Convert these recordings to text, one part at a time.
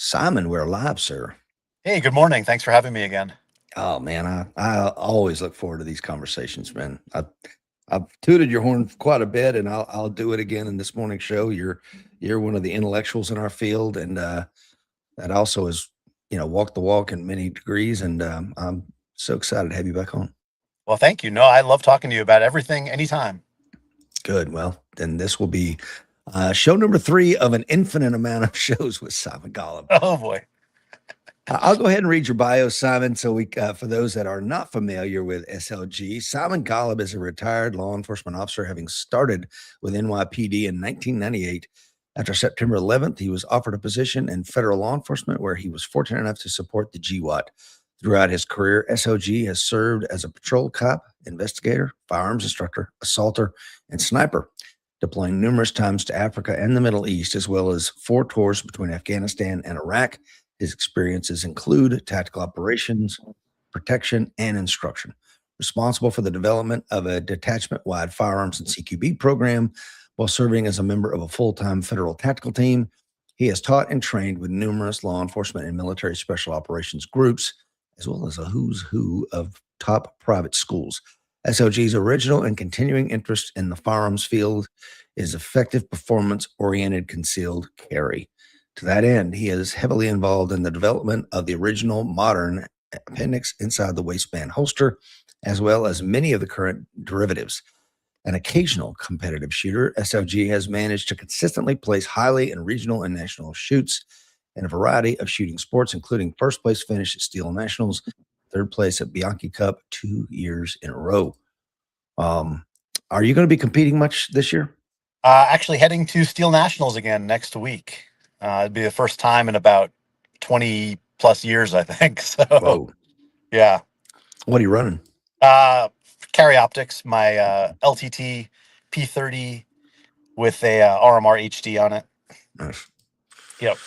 Simon, we're live, sir. Hey, good morning. Thanks for having me again. Oh man, I always look forward to these conversations, man. I've tooted your horn quite a bit, and I'll do it again in this morning's show. You're one of the intellectuals in our field, and that also is walk the walk in many degrees. And I'm so excited to have you back on. Well, thank you. No, I love talking to you about everything, anytime. Good. Well, then this will be show number 3 of an infinite amount of shows with Simon Golob. Oh boy. I'll go ahead and read your bio, Simon. So for those that are not familiar with SLG, Simon Golob is a retired law enforcement officer, having started with NYPD in 1998. After September 11th, he was offered a position in federal law enforcement, where he was fortunate enough to support the GWOT. Throughout his career, SLG has served as a patrol cop, investigator, firearms instructor, assaulter, and sniper, deploying numerous times to Africa and the Middle East, as well as 4 tours between Afghanistan and Iraq. His experiences include tactical operations, protection, and instruction. Responsible for the development of a detachment-wide firearms and CQB program while serving as a member of a full-time federal tactical team, he has taught and trained with numerous law enforcement and military special operations groups, as well as a who's who of top private schools. SOG's original and continuing interest in the firearms field is effective performance-oriented concealed carry. To that end, he is heavily involved in the development of the original modern appendix inside the waistband holster, as well as many of the current derivatives. An occasional competitive shooter, SFG has managed to consistently place highly in regional and national shoots in a variety of shooting sports, including first place finish at Steel Nationals, third place at Bianchi Cup 2 years in a row. Are you going to be competing much this year? Actually heading to Steel Nationals again next week. It'd be the first time in about 20 plus years, I think. So, Whoa. Yeah. What are you running? Carry optics, my LTT P30 with a RMR HD on it. Nice. Yep.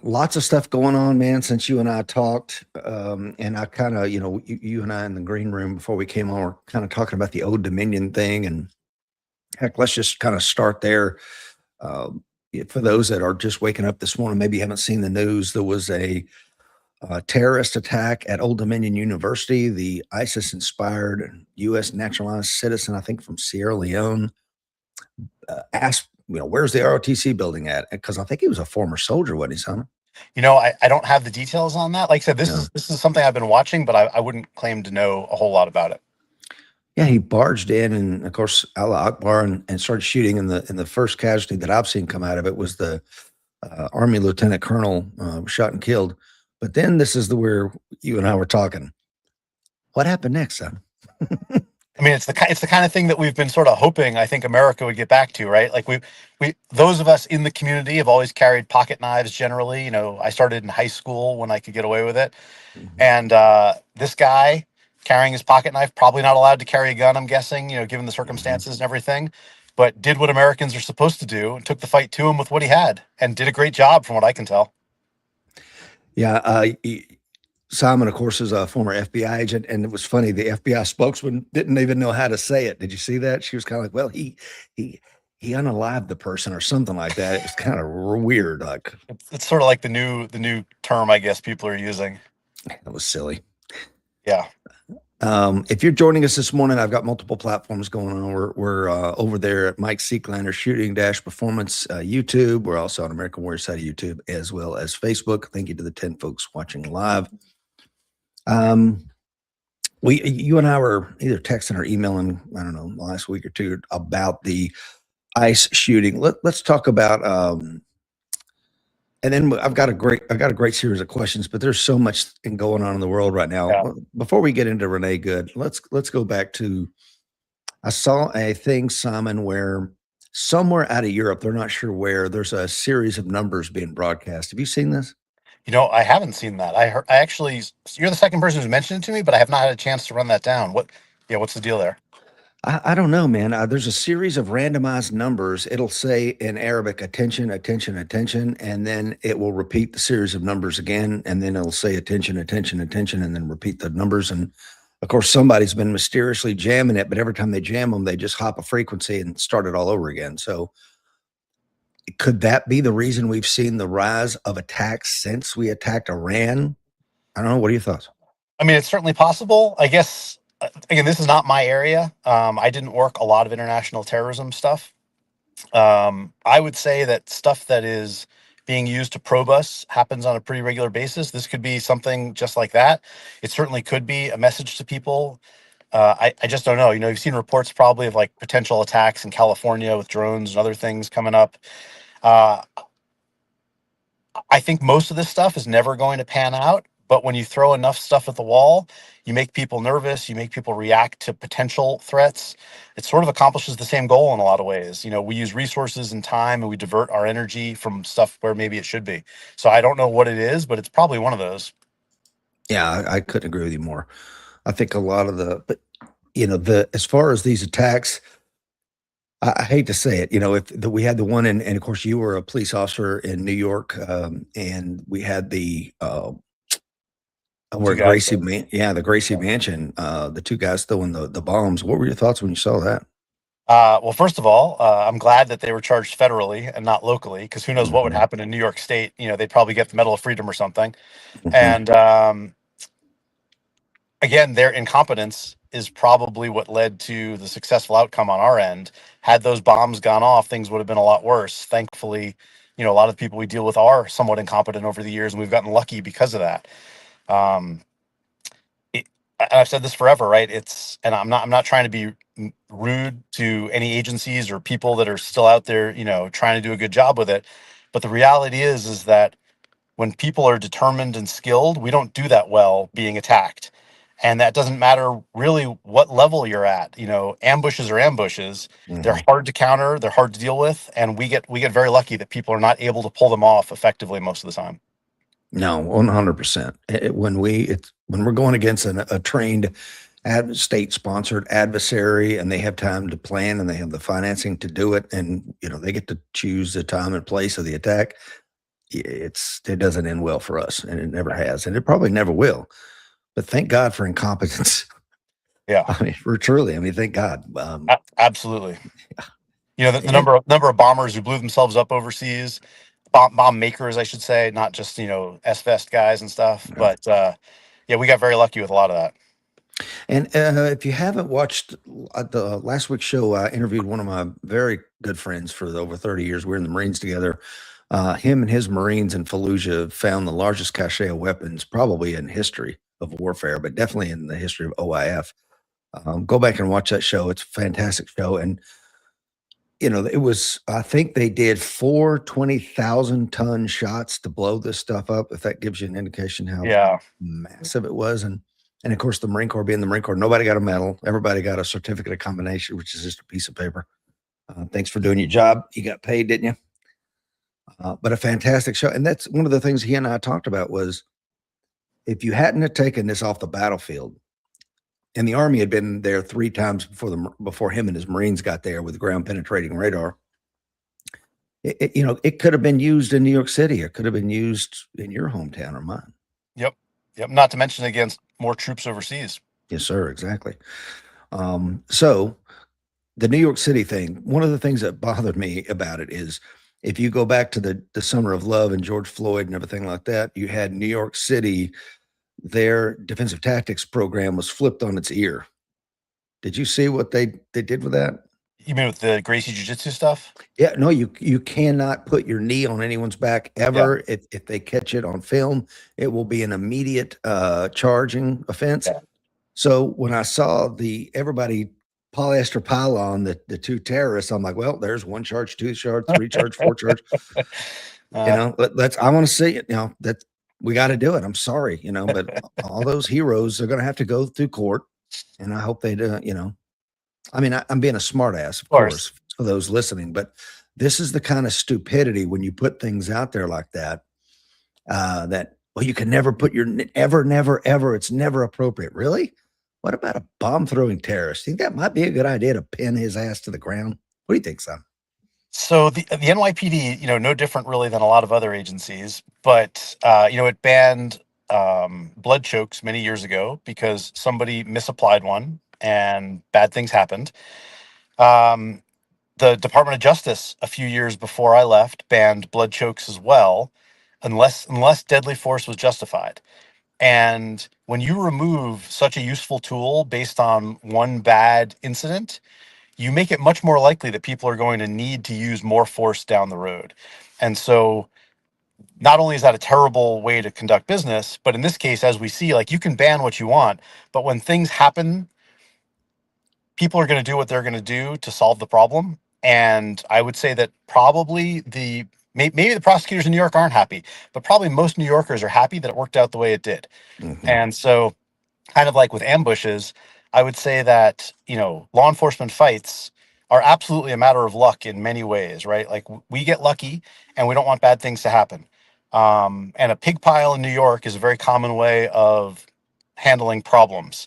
Lots of stuff going on, man, since you and I talked. And I kind of, you and I in the green room before we came on, were kind of talking about the Old Dominion thing. And heck, let's just kind of start there. For those that are just waking up this morning, maybe you haven't seen the news, there was a terrorist attack at Old Dominion University. The ISIS-inspired U.S. naturalized citizen, I think from Sierra Leone, asked, where's the ROTC building at? Because I think he was a former soldier, wasn't he, Simon? I don't have the details on that. Like I said, this is something I've been watching, but I wouldn't claim to know a whole lot about it. Yeah, he barged in, and of course, Allah Akbar, and started shooting. And the first casualty that I've seen come out of it was the Army Lieutenant Colonel shot and killed. But then this is where you and I were talking. What happened next, son? I mean, it's the kind of thing that we've been sort of hoping, I think, America would get back to, right? Like we those of us in the community have always carried pocket knives generally. I started in high school when I could get away with it. Mm-hmm. And this guy carrying his pocket knife, probably not allowed to carry a gun, I'm guessing, given the circumstances and everything, but did what Americans are supposed to do and took the fight to him with what he had and did a great job from what I can tell. Yeah. Simon, of course, is a former FBI agent, and it was funny. The FBI spokesman didn't even know how to say it. Did you see that? She was kind of like, "Well, he unalived the person," or something like that. It was kind of weird. Like it's sort of like the new term, I guess, people are using. That was silly. Yeah. If you're joining us this morning, I've got multiple platforms going on. We're over there at Mike Seeklander Shooting Dash Performance YouTube. We're also on American Warrior side of YouTube, as well as Facebook. Thank you to the 10 folks watching live. You and I were either texting or emailing, I don't know, last week or two about the ICE shooting. Let's talk about, and then I've got a great series of questions, but there's so much going on in the world right now. Yeah. Before we get into Renee Good, let's go back to, I saw a thing, Simon, where somewhere out of Europe, they're not sure where, there's a series of numbers being broadcast. Have you seen this? I haven't seen that. You're the second person who's mentioned it to me, but I have not had a chance to run that down. What's the deal there? I don't know, man. There's a series of randomized numbers. It'll say in Arabic, attention, attention, attention, and then it will repeat the series of numbers again, and then it'll say attention, attention, attention, and then repeat the numbers. And of course, somebody's been mysteriously jamming it, but every time they jam them, they just hop a frequency and start it all over again. So Could that be the reason we've seen the rise of attacks since we attacked Iran? I don't know. What are your thoughts? I mean, it's certainly possible. I guess, again, this is not my area. I didn't work a lot of international terrorism stuff. I would say that stuff that is being used to probe us happens on a pretty regular basis. This could be something just like that. It certainly could be a message to people. I just don't know. You've seen reports probably of like potential attacks in California with drones and other things coming up. Uh, I think most of this stuff is never going to pan out. But when you throw enough stuff at the wall, you make people nervous, you make people react to potential threats. It sort of accomplishes the same goal in a lot of ways. We use resources and time and we divert our energy from stuff where maybe it should be. So I don't know what it is, but it's probably one of those. Yeah, I couldn't agree with you more. I think a lot of but as far as these attacks, I hate to say it, we had the one, and of course you were a police officer in New York, and we had the where Two guys. the Gracie Mansion, the two guys throwing the bombs. What were your thoughts when you saw that? Well, first of all, I'm glad that they were charged federally and not locally, because who knows what would Mhm. happen in New York State. They'd probably get the Medal of Freedom or something. Mhm. And again, their incompetence is probably what led to the successful outcome on our end. Had those bombs gone off, things would have been a lot worse. Thankfully, a lot of the people we deal with are somewhat incompetent over the years, and we've gotten lucky because of that. Um, and I've said this forever, right? And I'm not trying to be rude to any agencies or people that are still out there, trying to do a good job with it. But the reality is that when people are determined and skilled, we don't do that well being attacked. And that doesn't matter really what level you're at. Ambushes are ambushes. They're Mhm. hard to counter, they're hard to deal with, and we get very lucky that people are not able to pull them off effectively most of the time. No, 100%. When we're going against a trained state-sponsored adversary, and they have time to plan and they have the financing to do it, and they get to choose the time and place of the attack, it doesn't end well for us, and it never has, and it probably never will. But thank God for incompetence. Yeah, I mean, for truly, I mean, thank God. absolutely. The And number of bombers who blew themselves up overseas, bomb makers, I should say, not just S-vest guys and stuff. But yeah, we got very lucky with a lot of that. if you haven't watched the last week's show, I interviewed one of my very good friends for over 30 years. We were in the Marines together. Him and his Marines in Fallujah found the largest cache of weapons probably in history of warfare, but definitely in the history of OIF. Go back and watch that show. It's a fantastic show. And, I think they did 20,000-ton shots to blow this stuff up, if that gives you an indication how Yeah, massive it was. And of course, the Marine Corps being the Marine Corps, nobody got a medal. Everybody got a certificate of combination, which is just a piece of paper. Thanks for doing your job. You got paid, didn't you? But a fantastic show. And that's one of the things he and I talked about was if you hadn't have taken this off the battlefield, and the Army had been there 3 times before him and his Marines got there with ground penetrating radar, it could have been used in New York City. It could have been used in your hometown or mine. yep, yep. Not to mention against more troops overseas. Yes, sir. Exactly. So the New York City thing, one of the things that bothered me about it is if you go back to the summer of love and George Floyd and everything like that, you had New York City, their defensive tactics program was flipped on its ear. Did you see what they did with that? You mean with the Gracie Jiu-Jitsu stuff? Yeah, no, you cannot put your knee on anyone's back Yeah, ever. If they catch it on film, it will be an immediate charging offense. yeah. So when I saw everybody polyester pylon the two terrorists, I'm like, well, there's 1 charge, 2 charge, 3 charge, 4 charge. Uh, I want to see it. That we got to do it. I'm sorry, but all those heroes are going to have to go through court, and I hope they do. I mean, I'm being a smart ass, of of course. course, for those listening, but this is the kind of stupidity when you put things out there like that. That well, you can never put ever, never, ever. It's never appropriate. Really? What about a bomb throwing terrorist? Think that might be a good idea to pin his ass to the ground? What do you think, son? So the NYPD, no different really than a lot of other agencies, but it banned blood chokes many years ago because somebody misapplied one and bad things happened. Um, The Department of Justice, a few years before I left, banned blood chokes as well, unless deadly force was justified. And when you remove such a useful tool based on one bad incident, you make it much more likely that people are going to need to use more force down the road. And so not only is that a terrible way to conduct business, but in this case, as we see, like, you can ban what you want, but when things happen, people are going to do what they're going to do to solve the problem. And I would say that probably maybe the prosecutors in New York aren't happy, but probably most New Yorkers are happy that it worked out the way it did. Mhm. And so, kind of like with ambushes, I would say that, law enforcement fights are absolutely a matter of luck in many ways, right? Like, we get lucky and we don't want bad things to happen. And a pig pile in New York is a very common way of handling problems.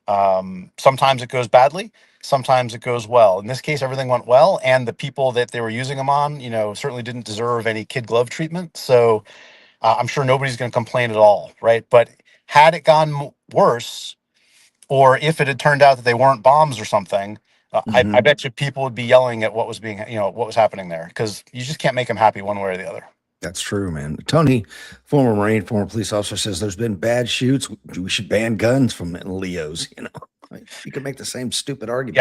Sometimes it goes badly, sometimes it goes well. In this case, everything went well, and the people that they were using them on, certainly didn't deserve any kid glove treatment. So I'm sure nobody's going to complain at all, right? But had it gone worse, or if it had turned out that they weren't bombs or something, I Mhm. bet you people would be yelling at what was happening there, because you just can't make them happy one way or the other. That's true, man. Tony, former Marine, former police officer, says there's been bad shoots. We should ban guns from Leos. Like, you can make the same stupid argument.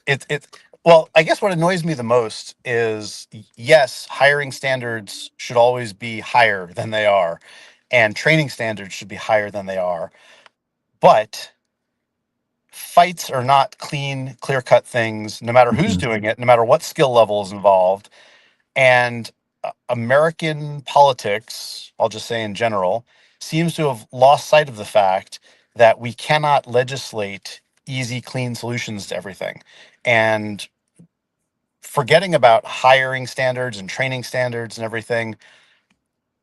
Yeah, it. Well, I guess what annoys me the most is, yes, hiring standards should always be higher than they are, and training standards should be higher than they are. But fights are not clean, clear-cut things, no matter who's Mhm. doing it, no matter what skill level is involved. And American politics, I'll just say in general, seems to have lost sight of the fact that we cannot legislate easy, clean solutions to everything. And forgetting about hiring standards and training standards and everything,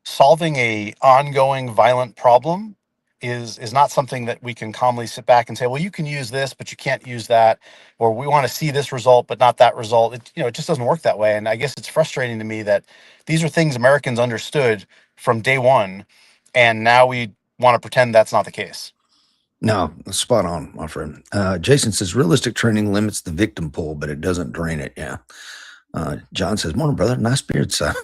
solving a ongoing violent problem is not something that we can calmly sit back and say, well, you can use this but you can't use that, or we want to see this result but not that result. It just doesn't work that way. And I guess it's frustrating to me that these are things Americans understood from day one, and now we want to pretend that's not the case. No, spot on, my friend. Jason says realistic training limits the victim pool, but it doesn't drain it. Yeah. John says, morning, brother. Nice beard, son.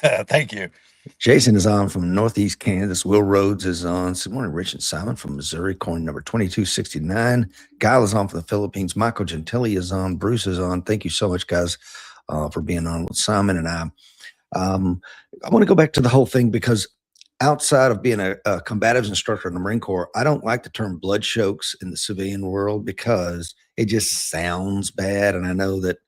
Thank you. Jason is on from Northeast Kansas. Will Rhodes is on. Good morning, Rich and Simon from Missouri. Coin number 2269. Guile is on from the Philippines. Michael Gentili is on. Bruce is on. Thank you so much, guys, for being on with Simon and I. I want to go back to the whole thing because outside of being a combatives instructor in the Marine Corps, I don't like the term blood chokes in the civilian world because it just sounds bad. And I know that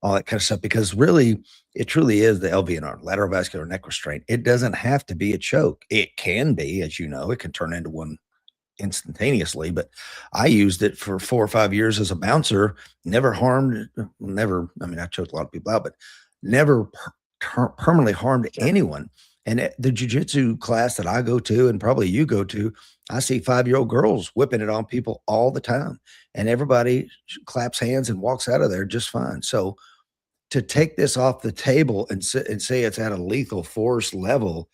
all that kind of stuff, because really, it truly is the LVNR, lateral vascular neck restraint. It doesn't have to be a choke. It can be, as you know, it can turn into one instantaneously, but I used it for 4 or 5 years as a bouncer, never harmed, never, I mean, I choked a lot of people out, but never permanently harmed anyone. And at the jujitsu class that I go to, and probably you go to, I see 5-year-old girls whipping it on people all the time, and everybody claps hands and walks out of there just fine. So to take this off the table and say it's at a lethal force level,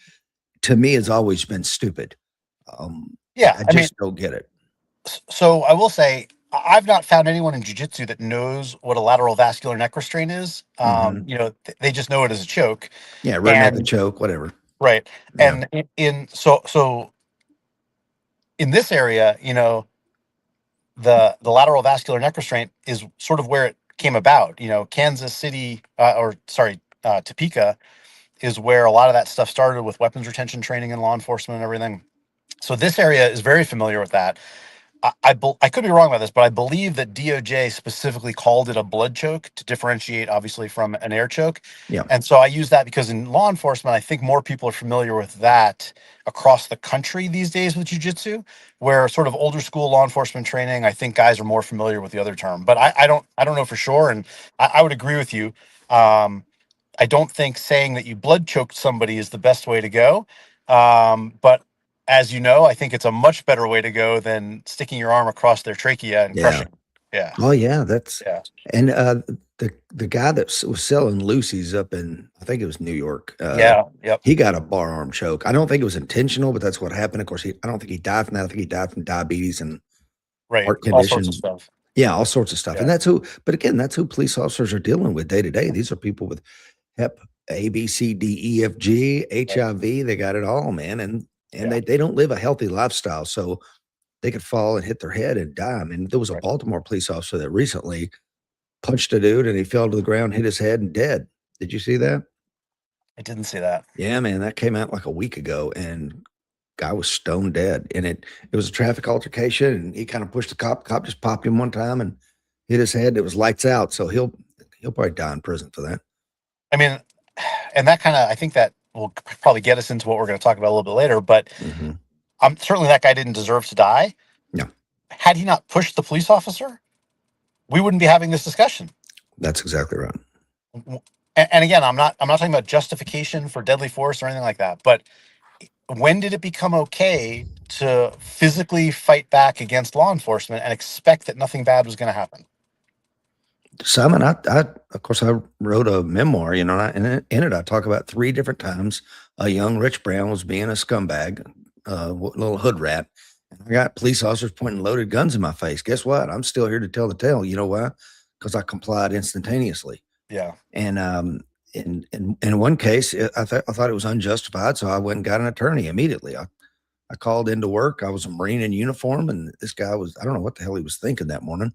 to me, has always been stupid. Yeah, I I mean, just don't get it. so I will say, I've not found anyone in jiu-jitsu that knows what a lateral vascular neck restraint is. Mhm. They just know it as a choke. Yeah, rear naked And choke, whatever. right. Yeah. And so in this area, the lateral vascular neck restraint is sort of where it came about. Kansas City, or sorry, Topeka is where a lot of that stuff started, with weapons retention training and law enforcement and everything. So this area is very familiar with that. I could be wrong about this, but I believe that DOJ specifically called it a blood choke to differentiate, obviously, from an air choke. Yeah. And so I use that because in law enforcement, I think more people are familiar with that across the country these days with jujitsu, where sort of older school law enforcement training, I think guys are more familiar with the other term. But I don't know for sure, and I would agree with you. I don't think saying that you blood choked somebody is the best way to go. But as you know, I think it's a much better way to go than sticking your arm across their trachea and Yeah. crushing. Yeah. Oh, yeah, that's Yeah. and, the guy that was selling Lucy's up in, I think it was New York, Yeah. Yep. he got a bar arm choke. I don't think it was intentional, but that's what happened. Of course, I don't think he died from that. I think he died from diabetes and Right. heart All sorts of condition. stuff. Yeah, all sorts of stuff. And Yeah, that's who, but again, that's who police officers are dealing with day to day. These are people with HEP, A, B, C, D, E, F, G, right, HIV. They got it all, man. And yeah, they don't live a healthy lifestyle. So they could fall and hit their head and die. I mean, there was a right. Baltimore police officer that recently punched a dude and he fell to the ground, hit his head and dead. Did you see that? I didn't see that. Yeah, man, that came out like a week ago and guy was stone dead. And it was a traffic altercation and he kind of pushed the cop. Cop just popped him one time and hit his head. It was lights out. So he'll probably die in prison for that. I mean, and that kind of, I think that will probably get us into what we're going to talk about a little bit later. But Hmm. certainly that guy didn't deserve to die. Yeah, Had he not pushed the police officer, we wouldn't be having this discussion. that's exactly right. And again, I'm not talking about justification for deadly force or anything like that. But when did it become okay to physically fight back against law enforcement and expect that nothing bad was going to happen? Simon, of course, I wrote a memoir, you know, and in it, I talk about 3 different times a young Rich Brown was being a scumbag, little hood rat. And I got police officers pointing loaded guns in my face. Guess what? I'm still here to tell the tale. You know why? Because I complied instantaneously. Yeah, And in one case, I thought it was unjustified, so I went and got an attorney immediately. I called into work. I was a Marine in uniform, and this guy was, I don't know what the hell he was thinking that morning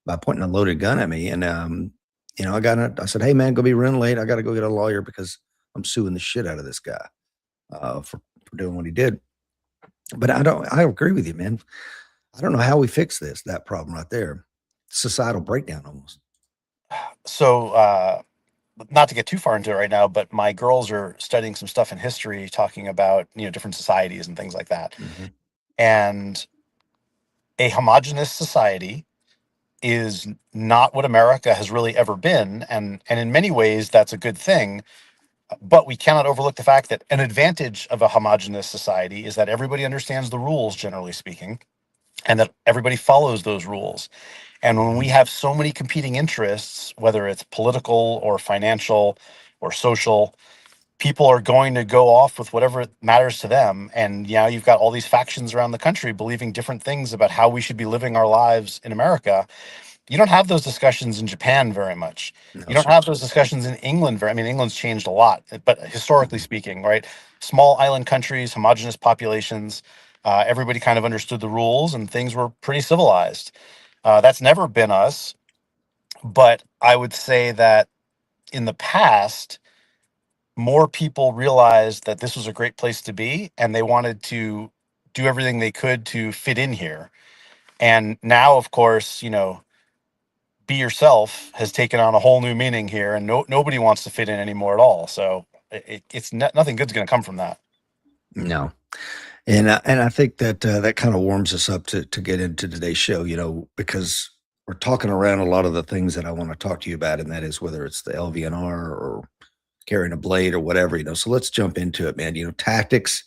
by pointing a loaded gun at me. And, you know, I said, hey, man, go be running late. I got to go get a lawyer because I'm suing the shit out of this guy for doing what he did. But I agree with you, man. I don't know how we fix that problem right there. Societal breakdown almost. so not to get too far into it right now, but my girls are studying some stuff in history, talking about different societies and things like that. Hmm. And a homogenous society is not what America has really ever been, and in many ways that's a good thing. But we cannot overlook the fact that an advantage of a homogenous society is that everybody understands the rules, generally speaking, and that everybody follows those rules. And when we Hmm. have so many competing interests, whether it's political or financial or social, people are going to go off with whatever matters to them. And now you've got all these factions around the country believing different things about how we should be living our lives in America. You don't have those discussions in Japan very much. You No, don't sir. have those discussions in England very. I mean, England's changed a lot, but historically Hmm. speaking, right? Small island countries, homogenous populations, everybody kind of understood the rules, and things were pretty civilized. That's never been us, but I would say that in the past, more people realized that this was a great place to be, and they wanted to do everything they could to fit in here. And now, of course, be yourself has taken on a whole new meaning here, and nobody wants to fit in anymore at all. So nothing good's going to come from that. No. And I think that that kind of warms us up to get into today's show, you know, because we're talking around a lot of the things that I want to talk to you about, and that is whether it's the LVNR or carrying a blade or whatever, you know. So let's jump into it, man. You know, tactics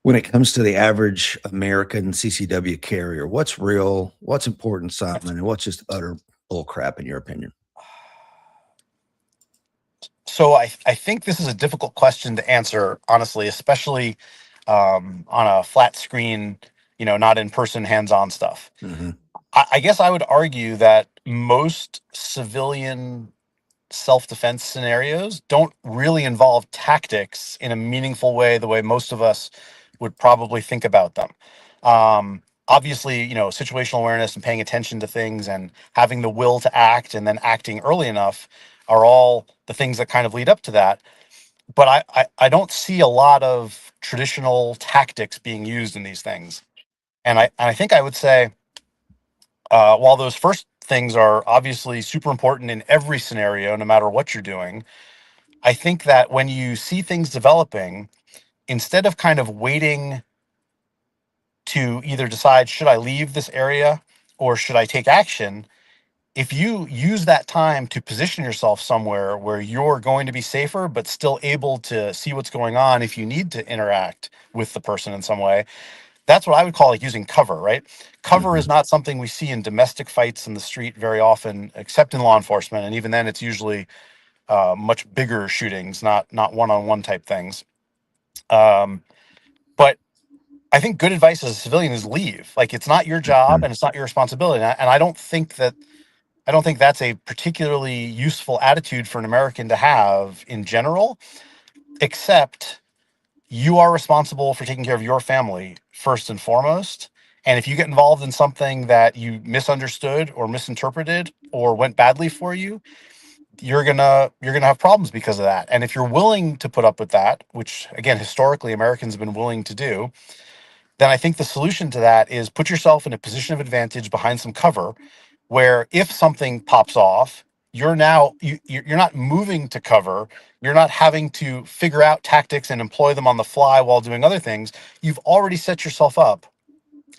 when it comes to the average American CCW carrier. What's real? What's important, Simon, and what's just utter bull crap in your opinion? So I think this is a difficult question to answer, honestly, especially on a flat screen, not in person, hands on stuff. Hmm. I guess I would argue that most civilian self-defense scenarios don't really involve tactics in a meaningful way, the way most of us would probably think about them. Obviously, situational awareness and paying attention to things and having the will to act and then acting early enough are all the things that kind of lead up to that. But I don't see a lot of traditional tactics being used in these things. And I think I would say, while those first things are obviously super important in every scenario, no matter what you're doing, I think that when you see things developing, instead of kind of waiting to either decide, should I leave this area or should I take action? If you use that time to position yourself somewhere where you're going to be safer, but still able to see what's going on if you need to interact with the person in some way, that's what I would call like using cover, right? Cover is Hmm. not something we see in domestic fights in the street very often, except in law enforcement. And even then, it's usually much bigger shootings, not one-on-one type things. Um, but I think good advice as a civilian is leave. Like, it's not your job Mhm. and it's not your responsibility. And I don't think that I don't think that's a particularly useful attitude for an American to have in general, except you are responsible for taking care of your family first and foremost. And if you get involved in something that you misunderstood or misinterpreted or went badly for you, you're gonna have problems because of that. And if you're willing to put up with that, which again historically Americans have been willing to do, then I think the solution to that is put yourself in a position of advantage behind some cover where if something pops off, you're not moving to cover, you're not having to figure out tactics and employ them on the fly while doing other things. You've already set yourself up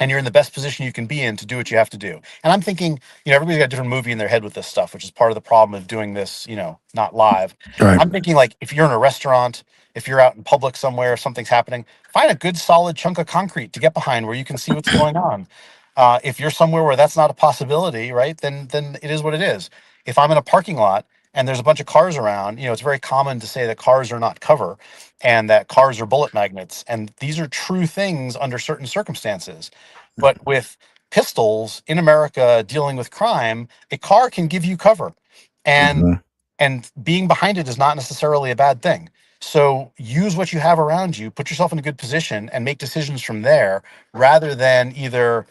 and you're in the best position you can be in to do what you have to do. And I'm thinking, everybody's got a different movie in their head with this stuff, which is part of the problem of doing this, not live. Right. I'm thinking like if you're in a restaurant, if you're out in public somewhere, if something's happening, find a good solid chunk of concrete to get behind where you can see what's going on. If you're somewhere where that's not a possibility, right, then it is what it is. If I'm in a parking lot and there's a bunch of cars around, it's very common to say that cars are not cover and that cars are bullet magnets. And these are true things under certain circumstances. But with pistols in America dealing with crime, a car can give you cover. And Mhm. and being behind it is not necessarily a bad thing. So use what you have around you, put yourself in a good position and make decisions from there rather than either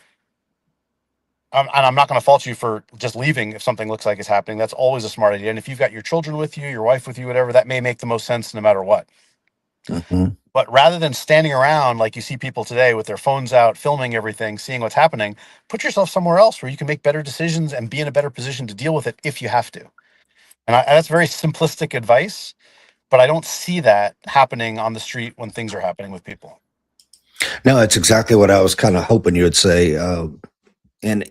and I'm not going to fault you for just leaving if something looks like it's happening. That's always a smart idea. And if you've got your children with you, your wife with you, whatever, that may make the most sense no matter what. Mhm. But rather than standing around like you see people today with their phones out, filming everything, seeing what's happening, put yourself somewhere else where you can make better decisions and be in a better position to deal with it if you have to. And that's very simplistic advice, but I don't see that happening on the street when things are happening with people. No, that's exactly what I was kind of hoping you would say. And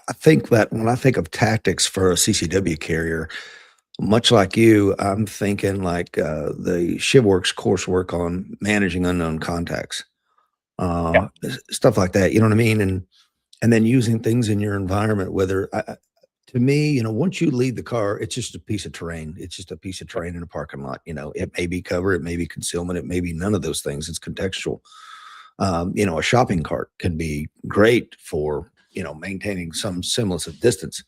I think that when I think of tactics for a CCW carrier, much like you, I'm thinking like the ShivWorks coursework on managing unknown contacts, Yeah. stuff like that. You know what I mean? And then using things in your environment, whether to me, once you leave the car, it's just a piece of terrain. It's just a piece of terrain in a parking lot. It may be cover, it may be concealment, it may be none of those things. It's contextual. A shopping cart can be great for maintaining some semblance of distance.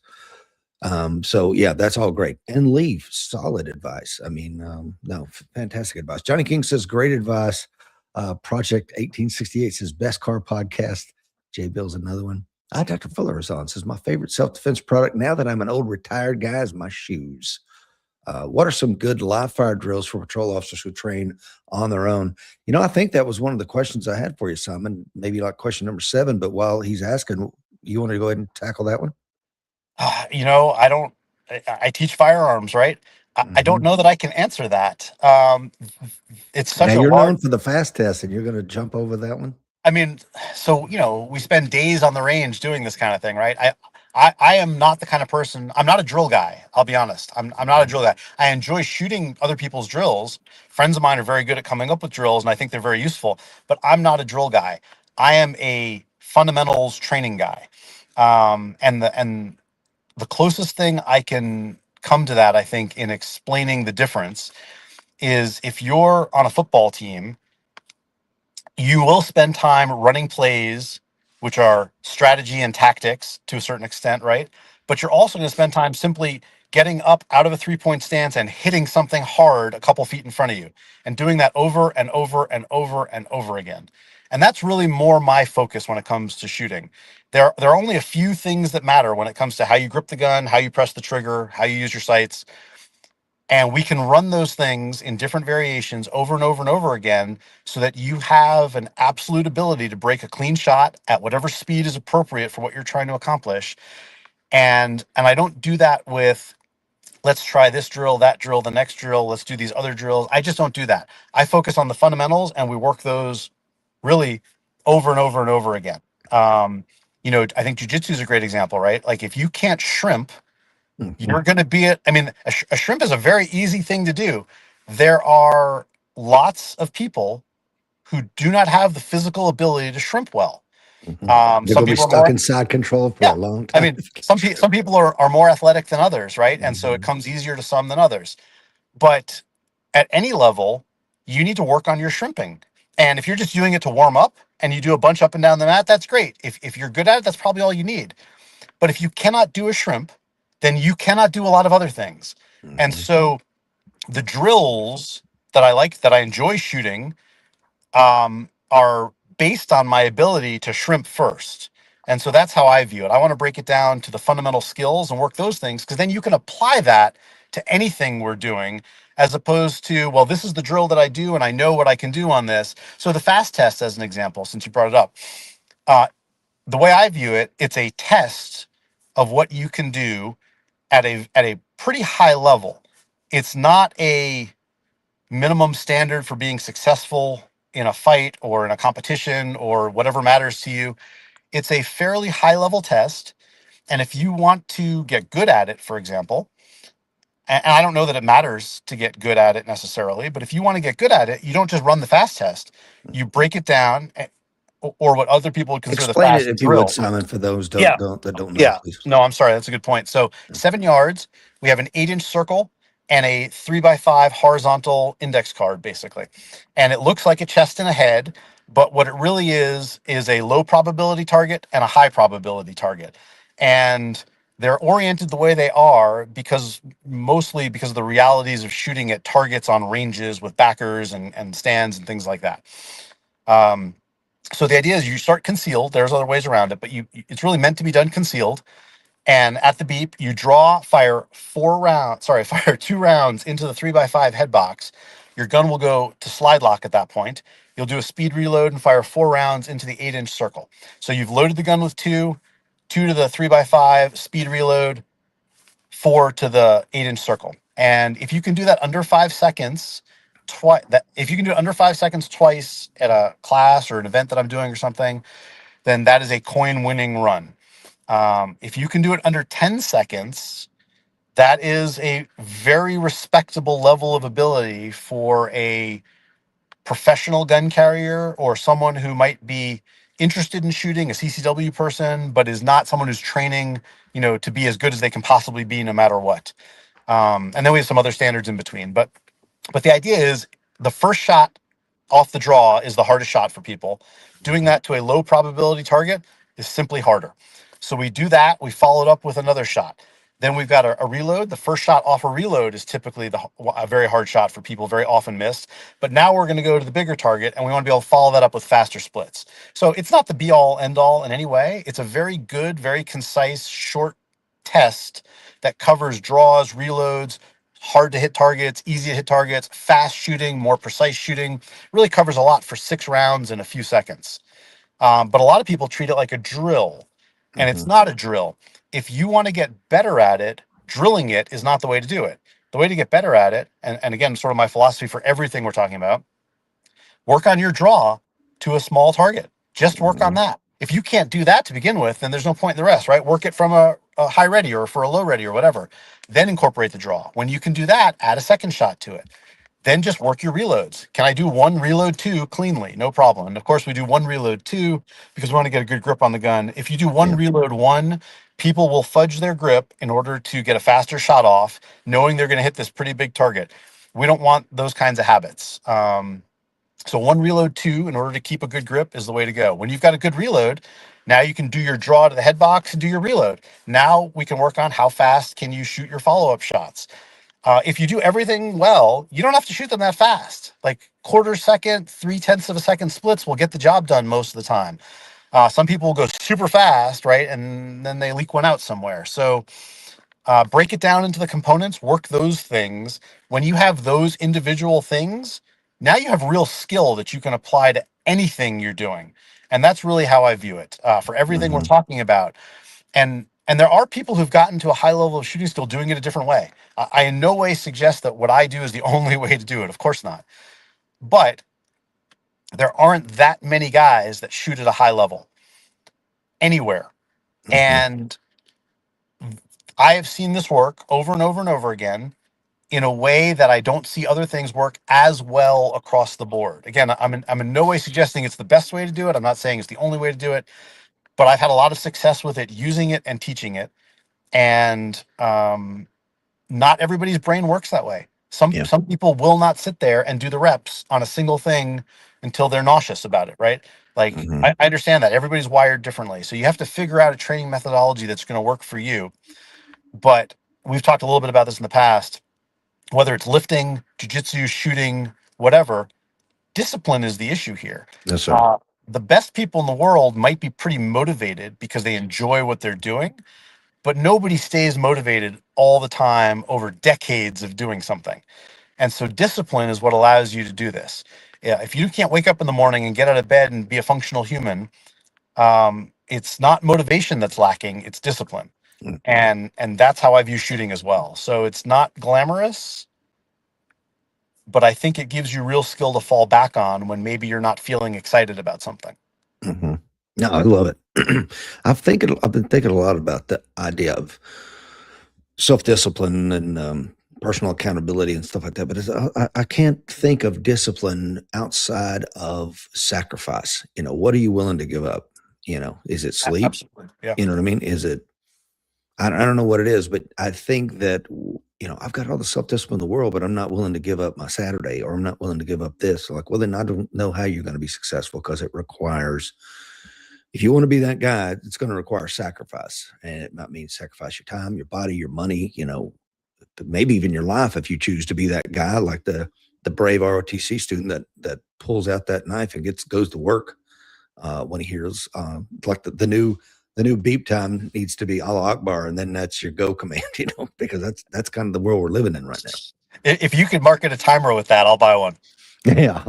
So yeah, that's all great. And leave solid advice. I mean, no, fantastic advice. Johnny King says great advice. Project 1868 says best car podcast. Jay Bill's another one. Dr. Fuller is on, says my favorite self-defense product now that I'm an old retired guy is my shoes. What are some good live fire drills for patrol officers who train on their own? I think that was one of the questions I had for you, Simon. Maybe like question number 7, but while he's asking, you want to go ahead and tackle that one? I don't. I teach firearms, right? I don't Mhm. know that I can answer that. It's Now such a you're large. known for the fast test, and you're going to jump over that one. I mean, so we spend days on the range doing this kind of thing, right? I am not the kind of person. I'm not a drill guy. I'll be honest. I'm not a Mhm. drill guy. I enjoy shooting other people's drills. Friends of mine are very good at coming up with drills, and I think they're very useful. But I'm not a drill guy. I am a fundamentals training guy. And the closest thing I can come to that, I think, in explaining the difference is if you're on a football team, you will spend time running plays, which are strategy and tactics to a certain extent, right? But you're also going to spend time simply getting up out of a 3-point stance and hitting something hard a couple feet in front of you and doing that over and over and over and over again. And that's really more my focus when it comes to shooting. There are only a few things that matter when it comes to how you grip the gun, how you press the trigger, how you use your sights, and we can run those things in different variations over and over and over again so that you have an absolute ability to break a clean shot at whatever speed is appropriate for what you're trying to accomplish. And I don't do that with let's try this drill, that drill, the next drill, let's do these other drills. I just don't do that. I focus on the fundamentals and we work those really over and over and over again. I think jujitsu is a great example, right? Like if you can't shrimp, Mhm. you're going to be I mean, a shrimp is a very easy thing to do. There are lots of people who do not have the physical ability to shrimp well. Mhm. You're Some going to be people are stuck more, in side control for a yeah. long I time. mean, some people are more athletic than others, right? And so it Mhm. comes easier to some than others. But at any level, you need to work on your shrimping. And if you're just doing it to warm up and you do a bunch up and down the mat, that's great. If you're good at it, that's probably all you need. But if you cannot do a shrimp, then you cannot do a lot of other things. And Hmm. so the drills that I like, that I enjoy shooting, are based on my ability to shrimp first. And so that's how I view it. I want to break it down to the fundamental skills and work those things, because then you can apply that to anything we're doing, as opposed to, well, this is the drill that I do and I know what I can do on this. So the fast test, as an example, since you brought it up, uh, the way I view it, it's a test of what you can do at a pretty high level. It's not a minimum standard for being successful in a fight or in a competition or whatever matters to you. It's a fairly high level test. And if you want to get good at it, for example, and I don't know that it matters to get good at it necessarily, but if you want to get good at it, you don't just run the fast test. You break it down, or what other people would consider the Explain it fast if you would, drill. Simon, for those Yeah. that don't know, Yeah. please. No, I'm sorry. That's a good point. So 7 yards, we have an 8-inch circle and a 3x5 horizontal index card, basically. And it looks like a chest and a head, but what it really is a low probability target and a high probability target. And they're oriented the way they are because mostly because of the realities of shooting at targets on ranges with backers and stands and things like that. Um, so the idea is you start concealed. There's other ways around it, but it's really meant to be done concealed. And at the beep, you fire 4 rounds, sorry, fire 2 rounds into the 3x5 head box. Your gun will go to slide lock at that point. You'll do a speed reload and fire 4 rounds into the 8-inch circle. So you've loaded the gun with two to the 3x5, speed reload, 4 to the 8-inch circle. And if you can do that under 5 seconds, if you can do it under 5 seconds twice at a class or an event that I'm doing or something, then that is a coin winning run. If you can do it under 10 seconds, that is a very respectable level of ability for a professional gun carrier or someone who might be interested in shooting, a CCW person, but is not someone who's training, to be as good as they can possibly be no matter what. And then we have some other standards in between. But the idea is the first shot off the draw is the hardest shot for people. Doing that to a low probability target is simply harder. So we do that. We follow it up with another shot. Then we've got a reload. The first shot off a reload is typically a very hard shot for people, very often missed. But now we're going to go to the bigger target, and we want to be able to follow that up with faster splits. So it's not the be all end all in any way. It's a very good, very concise, short test that covers draws, reloads, hard to hit targets, easy to hit targets, fast shooting, more precise shooting. Really covers a lot for 6 rounds in a few seconds. But a lot of people treat it like a drill, and it's Hmm. not a drill. If you want to get better at it, drilling it is not the way to do it. The way to get better at it, and again, sort of my philosophy for everything we're talking about, work on your draw to a small target. Just work on Hmm. that. If you can't do that to begin with, then there's no point in the rest, right? Work it from a high ready or for a low ready or whatever. Then incorporate the draw. When you can do that, add a second shot to it. Then just work your reloads. Can I do one reload two cleanly? No problem. And of course, we do one reload two because we want to get a good grip on the gun. If you do one Yeah. reload one, people will fudge their grip in order to get a faster shot off, knowing they're going to hit this pretty big target. We don't want those kinds of habits. So one reload two, in order to keep a good grip, is the way to go. When you've got a good reload, now you can do your draw to the head box and do your reload. Now we can work on how fast can you shoot your follow-up shots. If you do everything well, you don't have to shoot them that fast. Like quarter second, 3/10 of a second splits will get the job done most of the time. Some people will go super fast, right? And then they leak one out somewhere. So break it down into the components, work those things. When you have those individual things, now you have real skill that you can apply to anything you're doing. And that's really how I view it for everything we're Hmm. talking about. And there are people who've gotten to a high level of shooting still doing it a different way. I in no way suggest that what I do is the only way to do it. Of course not. But there aren't that many guys that shoot at a high level anywhere. Hmm. And I have seen this work over and over and over again in a way that I don't see other things work as well across the board. Again, I'm in no way suggesting it's the best way to do it. I'm not saying it's the only way to do it, but I've had a lot of success with it, using it and teaching it. And not everybody's brain works that way. Yeah. Some people will not sit there and do the reps on a single thing until they're nauseous about it, right? Like Hmm. I understand that everybody's wired differently, so you have to figure out a training methodology that's going to work for you. But we've talked a little bit about this in the past. Whether it's lifting, jujitsu, shooting, whatever, discipline is the issue here. Yes, sir. Uh, the best people in the world might be pretty motivated because they enjoy what they're doing, but nobody stays motivated all the time over decades of doing something. And so discipline is what allows you to do this. Yeah, if you can't wake up in the morning and get out of bed and be a functional human, it's not motivation that's lacking, it's discipline. Mm. And that's how I view shooting as well. So it's not glamorous, but I think it gives you real skill to fall back on when maybe you're not feeling excited about something. Hmm. No, I love it. I've been thinking a lot about the idea of self-discipline and personal accountability and stuff like that. But I can't think of discipline outside of sacrifice. What are you willing to give up? Is it sleep? Absolutely. Yeah. You know what I mean? Is it, I don't know what it is, but I think that, I've got all the self-discipline in the world, but I'm not willing to give up my Saturday, or I'm not willing to give up this. Like, well, then I don't know how you're going to be successful, because it requires, if you want to be that guy, it's going to require sacrifice. And it might mean sacrifice your time, your body, your money, maybe even your life, if you choose to be that guy, like the brave ROTC student that pulls out that knife and goes to work when he hears like the new beep time needs to be Allah Akbar, and then that's your go command, because that's kind of the world we're living in right now. If you could market a timer with that, I'll buy one. Yeah,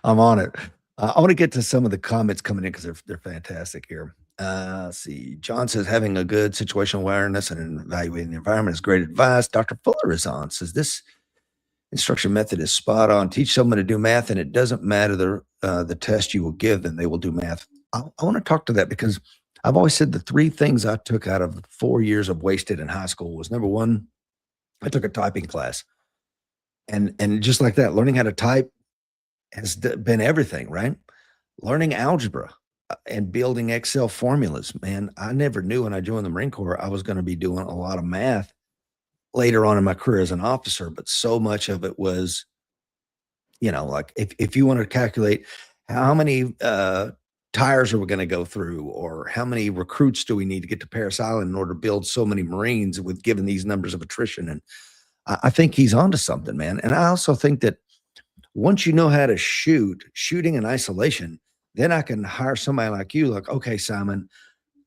I'm on it. I want to get to some of the comments coming in, because they're fantastic here. Let's see. John says having a good situational awareness and evaluating the environment is great advice. Dr. Fuller is on, says this instruction method is spot on. Teach someone to do math, and it doesn't matter the test you will give them; they will do math. I want to talk to that, because I've always said the three things I took out of 4 years of wasted in high school was, number one, I took a typing class, and just like that, learning how to type has been everything, right? Learning algebra and building Excel formulas. Man, I never knew when I joined the Marine Corps I was going to be doing a lot of math later on in my career as an officer, but so much of it was, like if you want to calculate how many tires are we going to go through, or how many recruits do we need to get to Paris Island in order to build so many Marines with given these numbers of attrition. And I think he's onto something, man. And I also think that once you know how to shooting in isolation, then I can hire somebody like you, like, okay, Simon,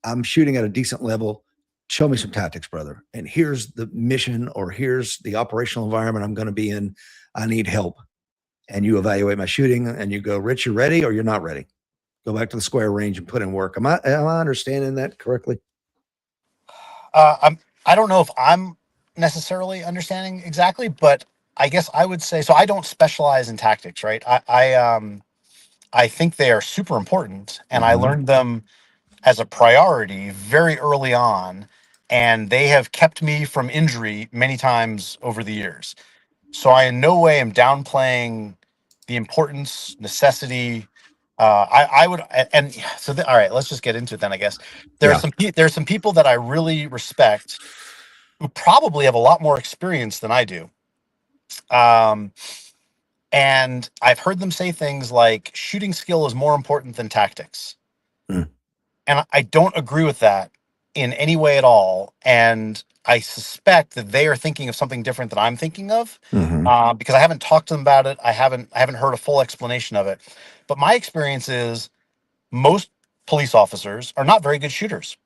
I'm shooting at a decent level. Show me some tactics, brother. And here's the mission, or here's the operational environment I'm going to be in. I need help. And you evaluate my shooting and you go, Rich, you're ready or you're not ready. Go back to the square range and put in work. Am I understanding that correctly? I don't know if I'm necessarily understanding exactly, but I guess I would say so. I don't specialize in tactics, right? I think they are super important, and I Mm-hmm. learned them as a priority very early on, and they have kept me from injury many times over the years. So I in no way am downplaying the importance, necessity. I would, and so all right, let's just get into it then. I guess Yeah. there's some people that I really respect who probably have a lot more experience than I do. Um, and I've heard them say things like shooting skill is more important than tactics. Mm. And I don't agree with that in any way at all. And I suspect that they are thinking of something different than I'm thinking of, Mm-hmm. because I haven't talked to them about it. I haven't heard a full explanation of it. But my experience is most police officers are not very good shooters.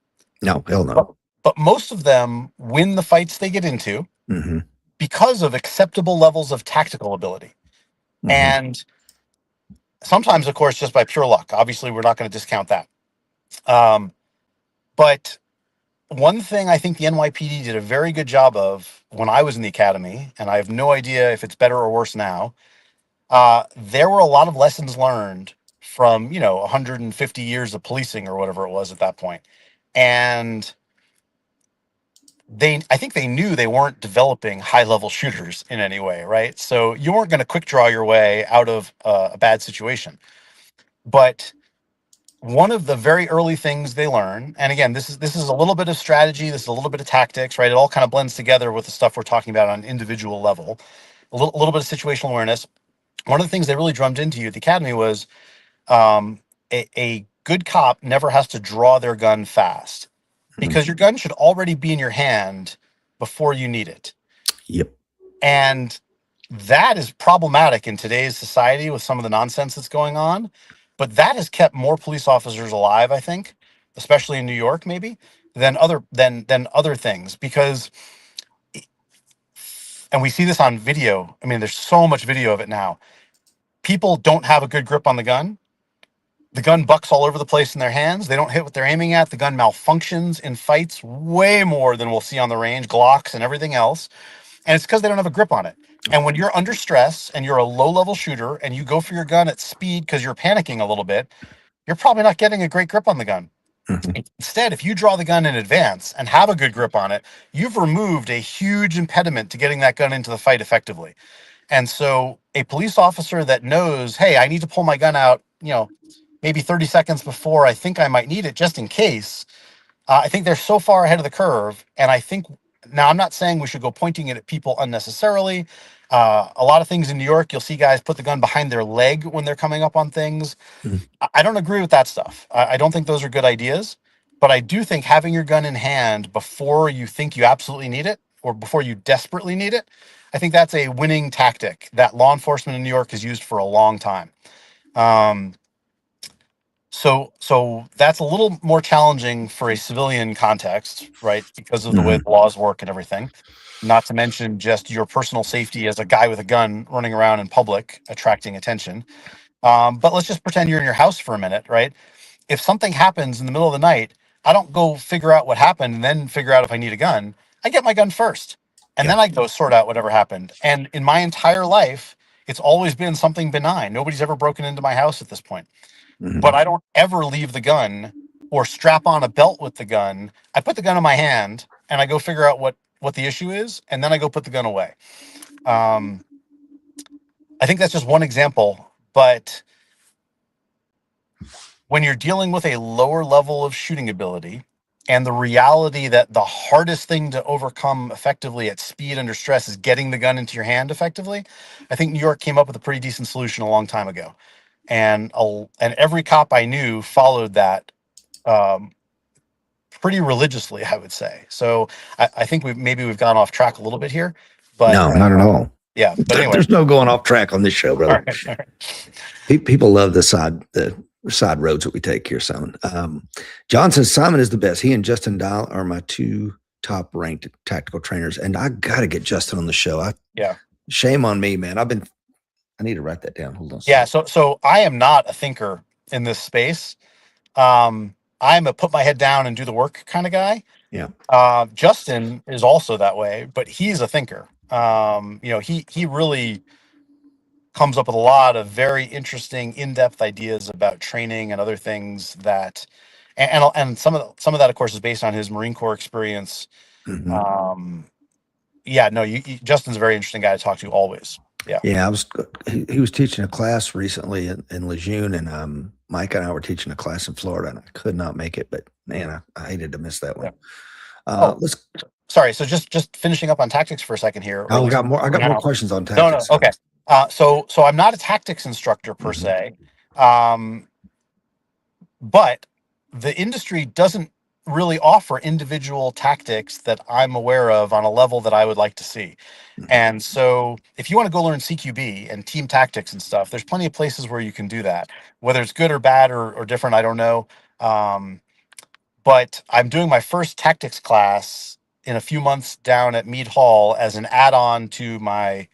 No, hell But, no. but most of them win the fights they get into Mm-hmm. because of acceptable levels of tactical ability. Mm-hmm. And sometimes, of course, just by pure luck. Obviously, we're not going to discount that. Um, but one thing I think the NYPD did a very good job of when I was in the academy, and I have no idea if it's better or worse now, there were a lot of lessons learned from, 150 years of policing or whatever it was at that point. And I think they knew they weren't developing high level shooters in any way, right? So you weren't going to quick draw your way out of a bad situation. But one of the very early things they learn, and again, this is a little bit of strategy, this is a little bit of tactics, right? It all kind of blends together with the stuff we're talking about on an individual level. little bit of situational awareness. One of the things they really drummed into you at the academy was a good cop never has to draw their gun fast, because your gun should already be in your hand before you need it. Yep. And that is problematic in today's society with some of the nonsense that's going on. But that has kept more police officers alive, I think, especially in New York, maybe, than other things. Because, and we see this on video. I mean, there's so much video of it now. People don't have a good grip on the gun. The gun bucks all over the place in their hands. They don't hit what they're aiming at. The gun malfunctions in fights way more than we'll see on the range, Glocks and everything else. And it's because they don't have a grip on it. And when you're under stress and you're a low-level shooter and you go for your gun at speed because you're panicking a little bit, you're probably not getting a great grip on the gun. Instead, if you draw the gun in advance and have a good grip on it, you've removed a huge impediment to getting that gun into the fight effectively. And so a police officer that knows, hey, I need to pull my gun out, maybe 30 seconds before I think I might need it, just in case, I think they're so far ahead of the curve. And I think, now I'm not saying we should go pointing it at people unnecessarily. A lot of things in New York, you'll see guys put the gun behind their leg when they're coming up on things. I don't agree with that stuff. I don't think those are good ideas. But I do think having your gun in hand before you think you absolutely need it, or before you desperately need it, I think that's a winning tactic that law enforcement in New York has used for a long time. So that's a little more challenging for a civilian context, right? Because of the way the laws work and everything. Not to mention just your personal safety as a guy with a gun running around in public, attracting attention. But let's just pretend you're in your house for a minute, right? If something happens in the middle of the night, I don't go figure out what happened and then figure out if I need a gun. I get my gun first, and then I go sort out whatever happened. And in my entire life, it's always been something benign. Nobody's ever broken into my house at this point. But I don't ever leave the gun or strap on a belt with the gun. I put the gun in my hand and I go figure out what the issue is, and then I go put the gun away. I think that's just one example, but when you're dealing with a lower level of shooting ability and the reality that the hardest thing to overcome effectively at speed under stress is getting the gun into your hand effectively, I think New York came up with a pretty decent solution a long time ago. And every cop I knew followed that pretty religiously, I would say. So I think we've gone off track a little bit here, but no, not at all. Yeah, but anyway, there's no going off track on this show, brother. All right. People love the side roads that we take here, Simon. John says Simon is the best. He and Justin Dial are my two top ranked tactical trainers, and I got to get Justin on the show. Shame on me, man. I need to write that down. Hold on. Yeah. So I am not a thinker in this space. I'm a put my head down and do the work kind of guy. Yeah. Justin is also that way, but he's a thinker. He really comes up with a lot of very interesting, in-depth ideas about training and other things that, and some of that, of course, is based on his Marine Corps experience. Justin's a very interesting guy to talk to always. Yeah. He was teaching a class recently in Lejeune, and Mike and I were teaching a class in Florida, and I could not make it, but man, I hated to miss that one. Sorry. So just finishing up on tactics for a second here. I got more questions on tactics. No. Okay. So I'm not a tactics instructor per se, but the industry doesn't really offer individual tactics that I'm aware of on a level that I would like to see. And so if you want to go learn CQB and team tactics and stuff, there's plenty of places where you can do that. Whether it's good or bad or different, I don't know. But I'm doing my first tactics class in a few months down at Meade Hall as an add-on to my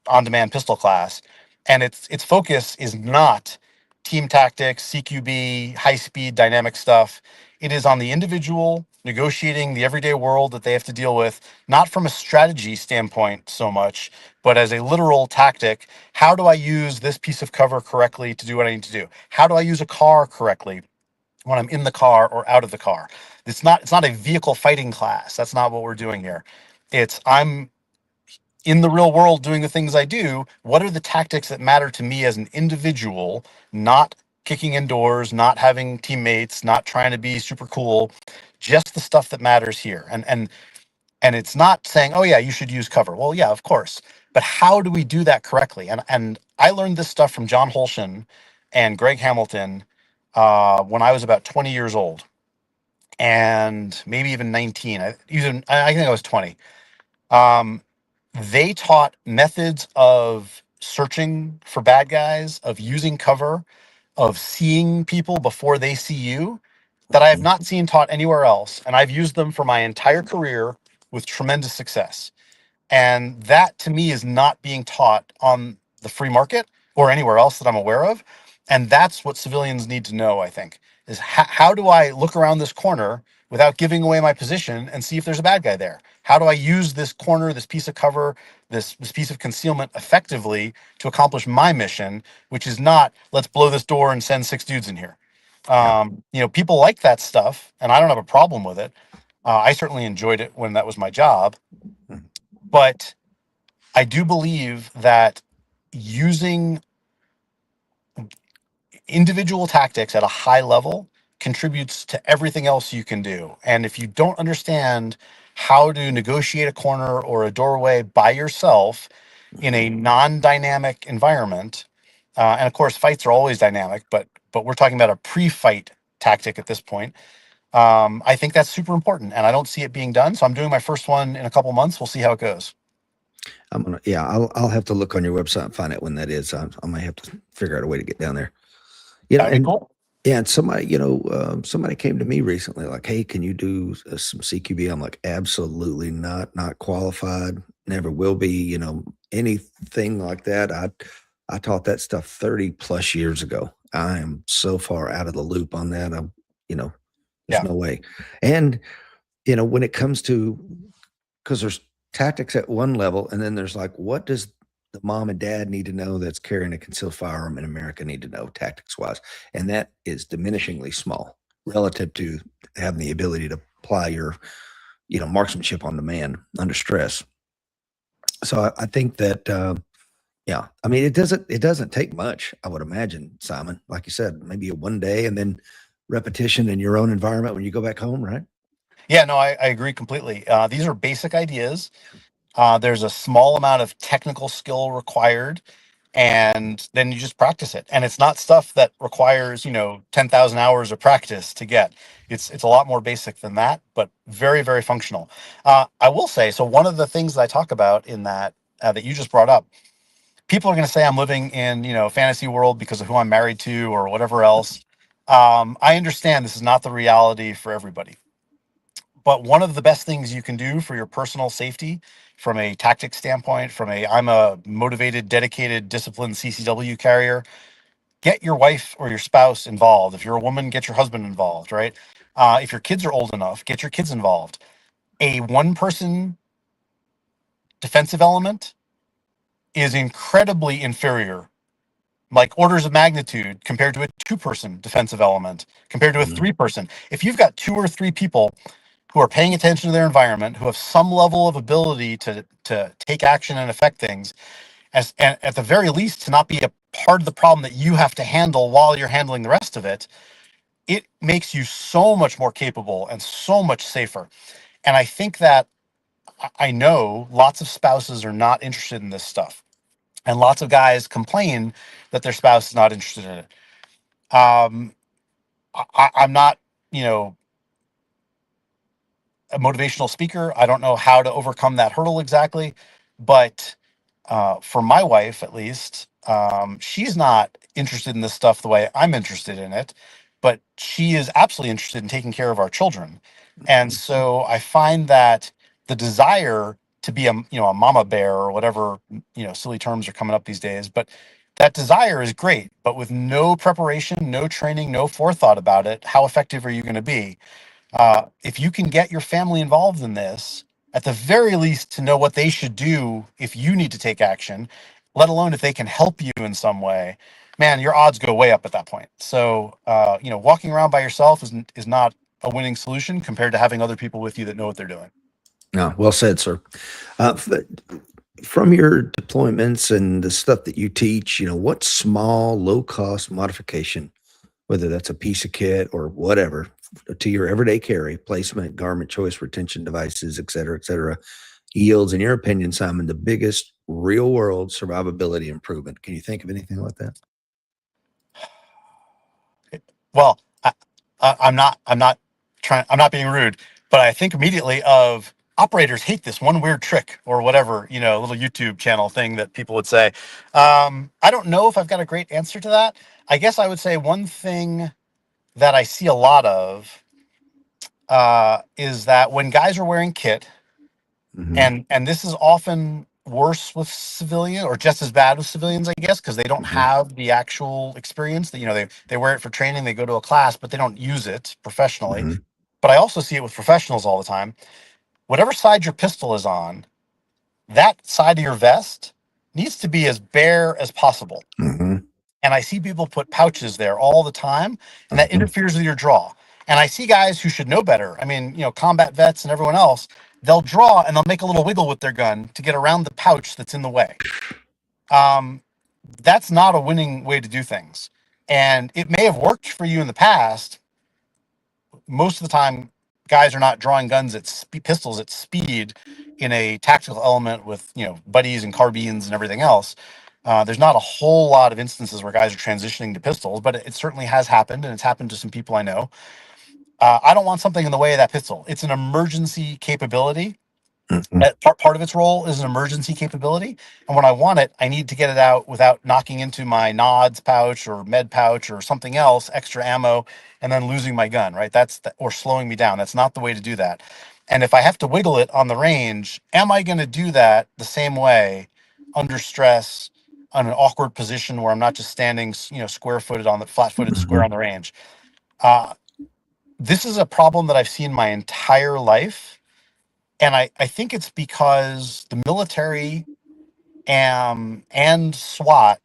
on-demand pistol class. And its focus is not team tactics, CQB, high-speed dynamic stuff. It is on the individual negotiating the everyday world that they have to deal with, not from a strategy standpoint so much, but as a literal tactic. How do I use this piece of cover correctly to do what I need to do? How do I use a car correctly when I'm in the car or out of the car? It's not a vehicle fighting class. That's not what we're doing here. I'm in the real world doing the things I do. What are the tactics that matter to me as an individual, not kicking indoors, not having teammates, not trying to be super cool, just the stuff that matters here. And it's not saying, oh yeah, you should use cover. Well, yeah, of course. But how do we do that correctly? And I learned this stuff from John Holshin and Greg Hamilton when I was about 20 years old, and maybe even 19. I think I was 20. Um, they taught methods of searching for bad guys, of using cover, of seeing people before they see you, that I have not seen taught anywhere else. And I've used them for my entire career with tremendous success. And that to me is not being taught on the free market or anywhere else that I'm aware of. And that's what civilians need to know, I think, is how do I look around this corner without giving away my position and see if there's a bad guy there? How do I use this corner, this piece of cover, this piece of concealment effectively to accomplish my mission, which is not let's blow this door and send 6 dudes in here. Yeah. People like that stuff, and I don't have a problem with it. I certainly enjoyed it when that was my job. Mhm. But I do believe that using individual tactics at a high level contributes to everything else you can do. And if you don't understand how to negotiate a corner or a doorway by yourself in a non-dynamic environment, and of course fights are always dynamic, but we're talking about a pre-fight tactic at this point. I think that's super important, and I don't see it being done. So I'm doing my first one in a couple months. We'll see how it goes. I'll have to look on your website and find out when that is. I might have to figure out a way to get down there. That'd be And cool. yeah, and somebody came to me recently, like, "Hey, can you do some CQB?" I'm like, "Absolutely not qualified, never will be." Anything like that. I taught that stuff 30 plus years ago. I am so far out of the loop on that. There's Yeah. no way. And when it comes to, because there's tactics at one level, and then there's like, what does the mom and dad need to know that's carrying a concealed firearm in America need to know tactics wise? And that is diminishingly small relative to having the ability to apply your, marksmanship on demand under stress. So I think that, yeah, I mean, it doesn't take much, I would imagine, Simon, like you said, maybe a one day and then repetition in your own environment when you go back home, right? Yeah, no, I agree completely. These are basic ideas. There's a small amount of technical skill required, and then you just practice it. And it's not stuff that requires 10,000 hours of practice to get. It's a lot more basic than that, but very, very functional. I will say, so one of the things that I talk about in that that you just brought up, people are going to say I'm living in fantasy world because of who I'm married to or whatever else. I understand this is not the reality for everybody. But one of the best things you can do for your personal safety from a tactics standpoint, I'm a motivated, dedicated, disciplined CCW carrier, get your wife or your spouse involved. If you're a woman, get your husband involved, right? If your kids are old enough, get your kids involved. A one person defensive element is incredibly inferior, like orders of magnitude, compared to a two-person defensive element, compared to a Mhm. three-person. If you've got two or three people who are paying attention to their environment, who have some level of ability to take action and affect things, and at the very least to not be a part of the problem that you have to handle while you're handling the rest of it, it makes you so much more capable and so much safer. And I think that I know lots of spouses are not interested in this stuff, and lots of guys complain that their spouse is not interested in it. I'm not, you know, a motivational speaker. I don't know how to overcome that hurdle exactly, but for my wife, at least, she's not interested in this stuff the way I'm interested in it, but she is absolutely interested in taking care of our children. And so I find that the desire to be a mama bear or whatever, silly terms are coming up these days, but that desire is great, but with no preparation, no training, no forethought about it, how effective are you going to be? If you can get your family involved in this, at the very least, to know what they should do if you need to take action, let alone if they can help you in some way, man, your odds go way up at that point. So, walking around by yourself is not a winning solution compared to having other people with you that know what they're doing. No, well said, sir. From your deployments and the stuff that you teach, what small, low cost modification, whether that's a piece of kit or whatever, to your everyday carry, placement, garment choice, retention devices, et cetera, yields, in your opinion, Simon, the biggest real world survivability improvement? Can you think of anything like that? Well, I'm not being rude, but I think immediately of operators hate this one weird trick or whatever, little YouTube channel thing that people would say. I don't know if I've got a great answer to that. I guess I would say one thing that I see a lot of is that when guys are wearing kit, and this is often worse with civilian or just as bad with civilians, I guess, because they don't have the actual experience that, they wear it for training, they go to a class, but they don't use it professionally. But I also see it with professionals all the time. Whatever side your pistol is on, that side of your vest needs to be as bare as possible. And I see people put pouches there all the time, and that interferes with your draw. And I see guys who should know better. I mean, combat vets and everyone else, they'll draw and they'll make a little wiggle with their gun to get around the pouch that's in the way. That's not a winning way to do things. And it may have worked for you in the past. Most of the time, guys are not drawing guns at pistols at speed in a tactical element with buddies and carbines and everything else. There's not a whole lot of instances where guys are transitioning to pistols, but it certainly has happened, and it's happened to some people I know. I don't want something in the way of that pistol. It's an emergency capability. That part of its role is an emergency capability, and when I want it, I need to get it out without knocking into my nods pouch or med pouch or something else, extra ammo, and then losing my gun. Right? Or slowing me down. That's not the way to do that. And if I have to wiggle it on the range, am I going to do that the same way under stress, on an awkward position where I'm not just standing, square-footed on the flat-footed square on the range? This is a problem that I've seen my entire life. And I think it's because the military and SWAT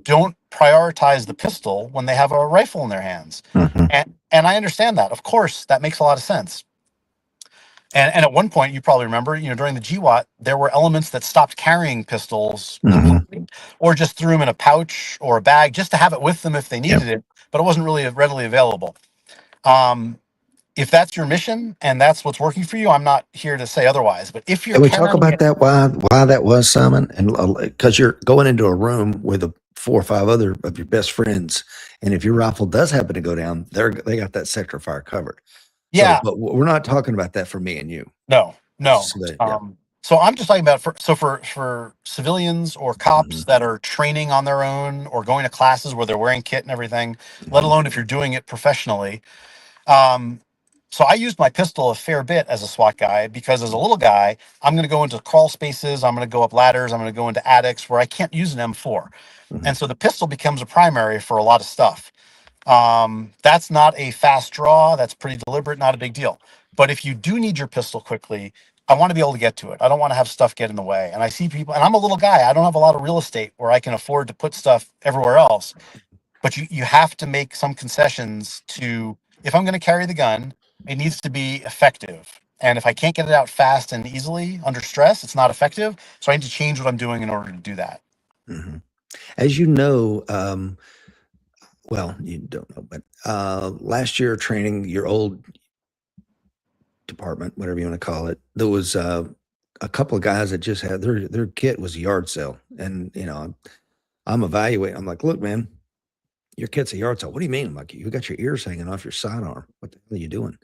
don't prioritize the pistol when they have a rifle in their hands. And I understand that. Of course, that makes a lot of sense. And at one point, you probably remember, during the GWOT, there were elements that stopped carrying pistols completely, or just threw them in a pouch or a bag just to have it with them if they needed it, but it wasn't really readily available. If that's your mission and that's what's working for you, I'm not here to say otherwise. But if you're Can we talk carrying about it, that? Why that was, Simon? And because you're going into a room with 4 or 5 other of your best friends, and if your rifle does happen to go down, they got that sector of fire covered. yeah, But we're not talking about that for me and you. no. So So I'm just talking about for civilians or cops that are training on their own or going to classes where they're wearing kit and everything, let alone if you're doing it professionally. So I used my pistol a fair bit as a SWAT guy because as a little guy, I'm going to go into crawl spaces, I'm going to go up ladders, I'm going to go into attics where I can't use an M4. And so the pistol becomes a primary for a lot of stuff. That's not a fast draw. That's pretty deliberate, not a big deal. But if you do need your pistol quickly, I want to be able to get to it. I don't want to have stuff get in the way. And I see people, and I'm a little guy. I don't have a lot of real estate where I can afford to put stuff everywhere else. But you have to make some concessions to, if I'm going to carry the gun, it needs to be effective. And if I can't get it out fast and easily under stress, it's not effective. So I need to change what I'm doing in order to do that. As you know, well, you don't know, but last year training your old department, whatever you want to call it, there was a couple of guys that just had their kit was a yard sale, and I'm evaluating. I'm like, look, man, your kit's a yard sale. What do you mean? I'm like, you got your ears hanging off your sidearm. What the hell are you doing?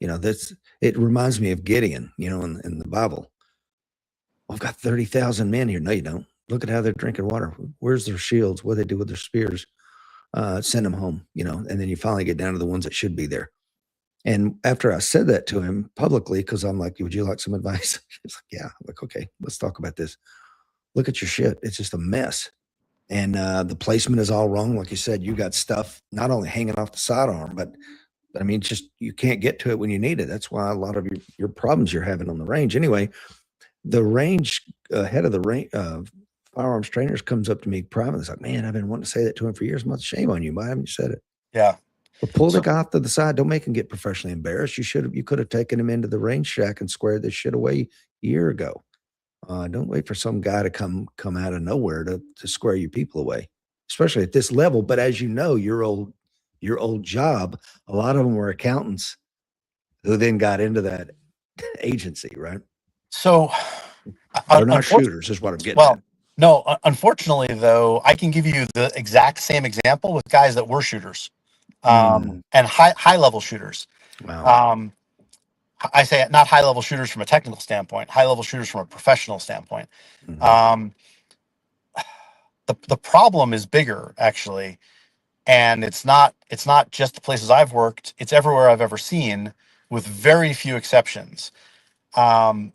It reminds me of Gideon, in the Bible. I've got 30,000 men here. No, you don't. Look at how they're drinking water. Where's their shields? What do they do with their spears? Send them home, and then you finally get down to the ones that should be there. And after I said that to him publicly, because I'm like, would you like some advice? He's like, yeah. I'm like, okay, let's talk about this. Look at your shit. It's just a mess. And the placement is all wrong. Like you said, you got stuff not only hanging off the sidearm, but I mean, just you can't get to it when you need it. That's why a lot of your problems you're having on the range. Anyway, the range head of the range firearms trainers comes up to me privately. It's like, man, I've been wanting to say that to him for years. Much shame on you. Why haven't you said it? Yeah. But pull the guy off to the side. Don't make him get professionally embarrassed. You could have taken him into the range shack and squared this shit away a year ago. Don't wait for some guy to come out of nowhere to square you people away, especially at this level. But as you know, your old job, a lot of them were accountants who then got into that agency, right? So, They're not unfortunately, shooters, is what I'm getting at. well, no, unfortunately, though, I can give you the exact same example with guys that were shooters, and high level shooters. Wow. Um, I say not high level shooters from a technical standpoint, high level shooters from a professional standpoint. Mhm. Um, the problem is bigger, actually, and it's not just the places I've worked; it's everywhere I've ever seen, with very few exceptions. Um,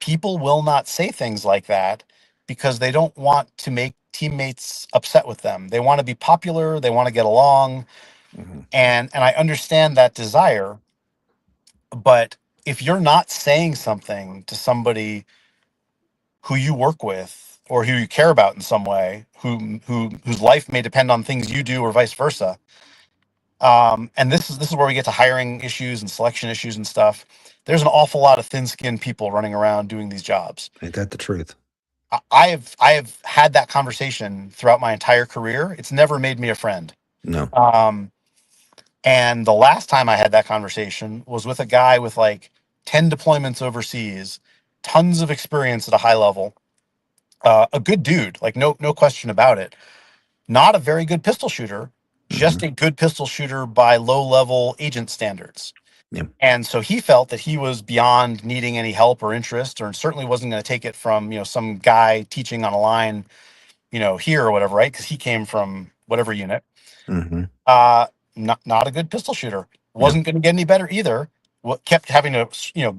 People will not say things like that because they don't want to make teammates upset with them. They want to be popular, they want to get along, Mhm. and I understand that desire, but if you're not saying something to somebody who you work with or who you care about in some way, whose life may depend on things you do or vice versa, and this is where we get to hiring issues and selection issues and stuff. There's an awful lot of thin-skinned people running around doing these jobs. Ain't that the truth? I have had that conversation throughout my entire career. It's never made me a friend. No. Um, and the last time I had that conversation was with a guy with like 10 deployments overseas, tons of experience at a high level, a good dude, like no question about it. Not a very good pistol shooter, Hmm. just a good pistol shooter by low level agent standards. Yeah. And so he felt that he was beyond needing any help or interest, or certainly wasn't going to take it from, some guy teaching on a line, here or whatever, right? Because he came from whatever unit. Hmm. Uh, not a good pistol shooter. No. Wasn't going to get any better either. What kept having to,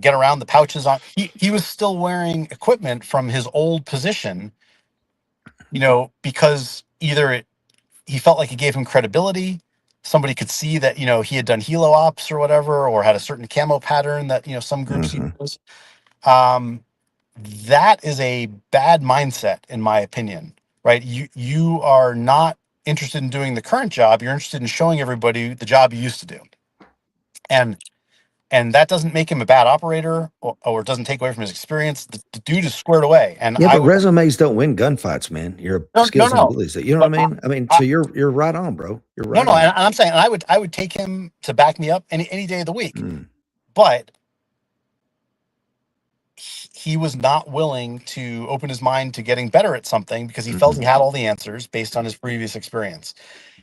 get around the pouches on. He was still wearing equipment from his old position, because either he felt like it gave him credibility. Somebody could see that, he had done helo ops or whatever, or had a certain camo pattern that, some groups Hmm. use. Um, that is a bad mindset, in my opinion, right? You are not interested in doing the current job. You're interested in showing everybody the job you used to do. And that doesn't make him a bad operator, or doesn't take away from his experience. The dude is squared away. And Yeah, I but would, resumes don't win gunfights, man. Your no, skills and no, abilities. You know what but I mean? I mean, I, so you're right on, bro. You're no, right no. on. And I'm saying I would take him to back me up any day of the week. Mm. But he was not willing to open his mind to getting better at something because he felt Hmm. he had all the answers based on his previous experience.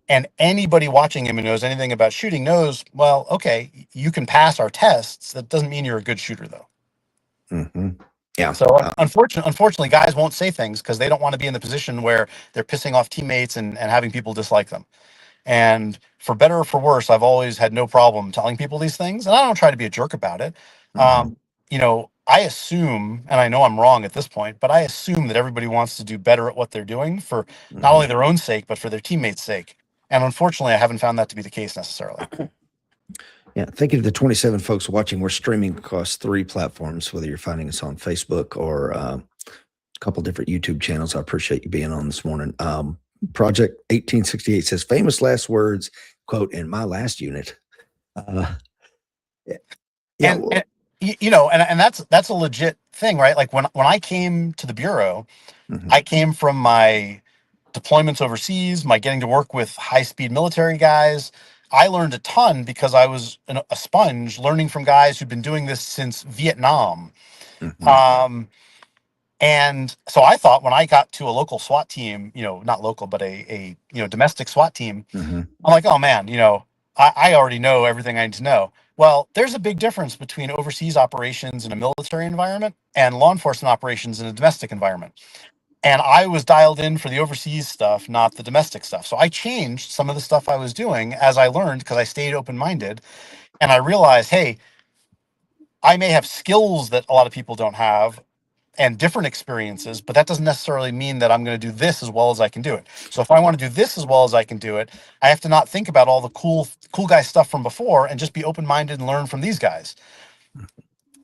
And anybody watching him who knows anything about shooting knows, well, okay, you can pass our tests. That doesn't mean you're a good shooter, though. Hmm. Yeah. So unfortunately, guys won't say things because they don't want to be in the position where they're pissing off teammates and having people dislike them. And for better or for worse, I've always had no problem telling people these things, and I don't try to be a jerk about it. Hmm. I assume, and I know I'm wrong at this point, but I assume that everybody wants to do better at what they're doing for not Hmm. only their own sake, but for their teammates' sake. And unfortunately, I haven't found that to be the case necessarily. Yeah. Thank you to the 27 folks watching. We're streaming across 3 platforms, whether you're finding us on Facebook or a couple different YouTube channels. I appreciate you being on this morning. Project 1868 says famous last words, quote, in my last unit. Uh, yeah. Yeah. And, Well, and and that's a legit thing, right? Like when I came to the bureau, mhm. I came from my deployments overseas, my getting to work with high speed military guys. I learned a ton because I was a sponge learning from guys who've been doing this since Vietnam. Mhm. Um, and so I thought when I got to a local SWAT team, not local, but a domestic SWAT team, Mhm. I'm like, oh man, I already know everything I need to know. Well, there's a big difference between overseas operations in a military environment and law enforcement operations in a domestic environment. And I was dialed in for the overseas stuff, not the domestic stuff. So I changed some of the stuff I was doing as I learned because I stayed open minded. And I realized, hey, I may have skills that a lot of people don't have and different experiences, but that doesn't necessarily mean that I'm going to do this as well as I can do it. So if I want to do this as well as I can do it, I have to not think about all the cool guy stuff from before and just be open minded and learn from these guys.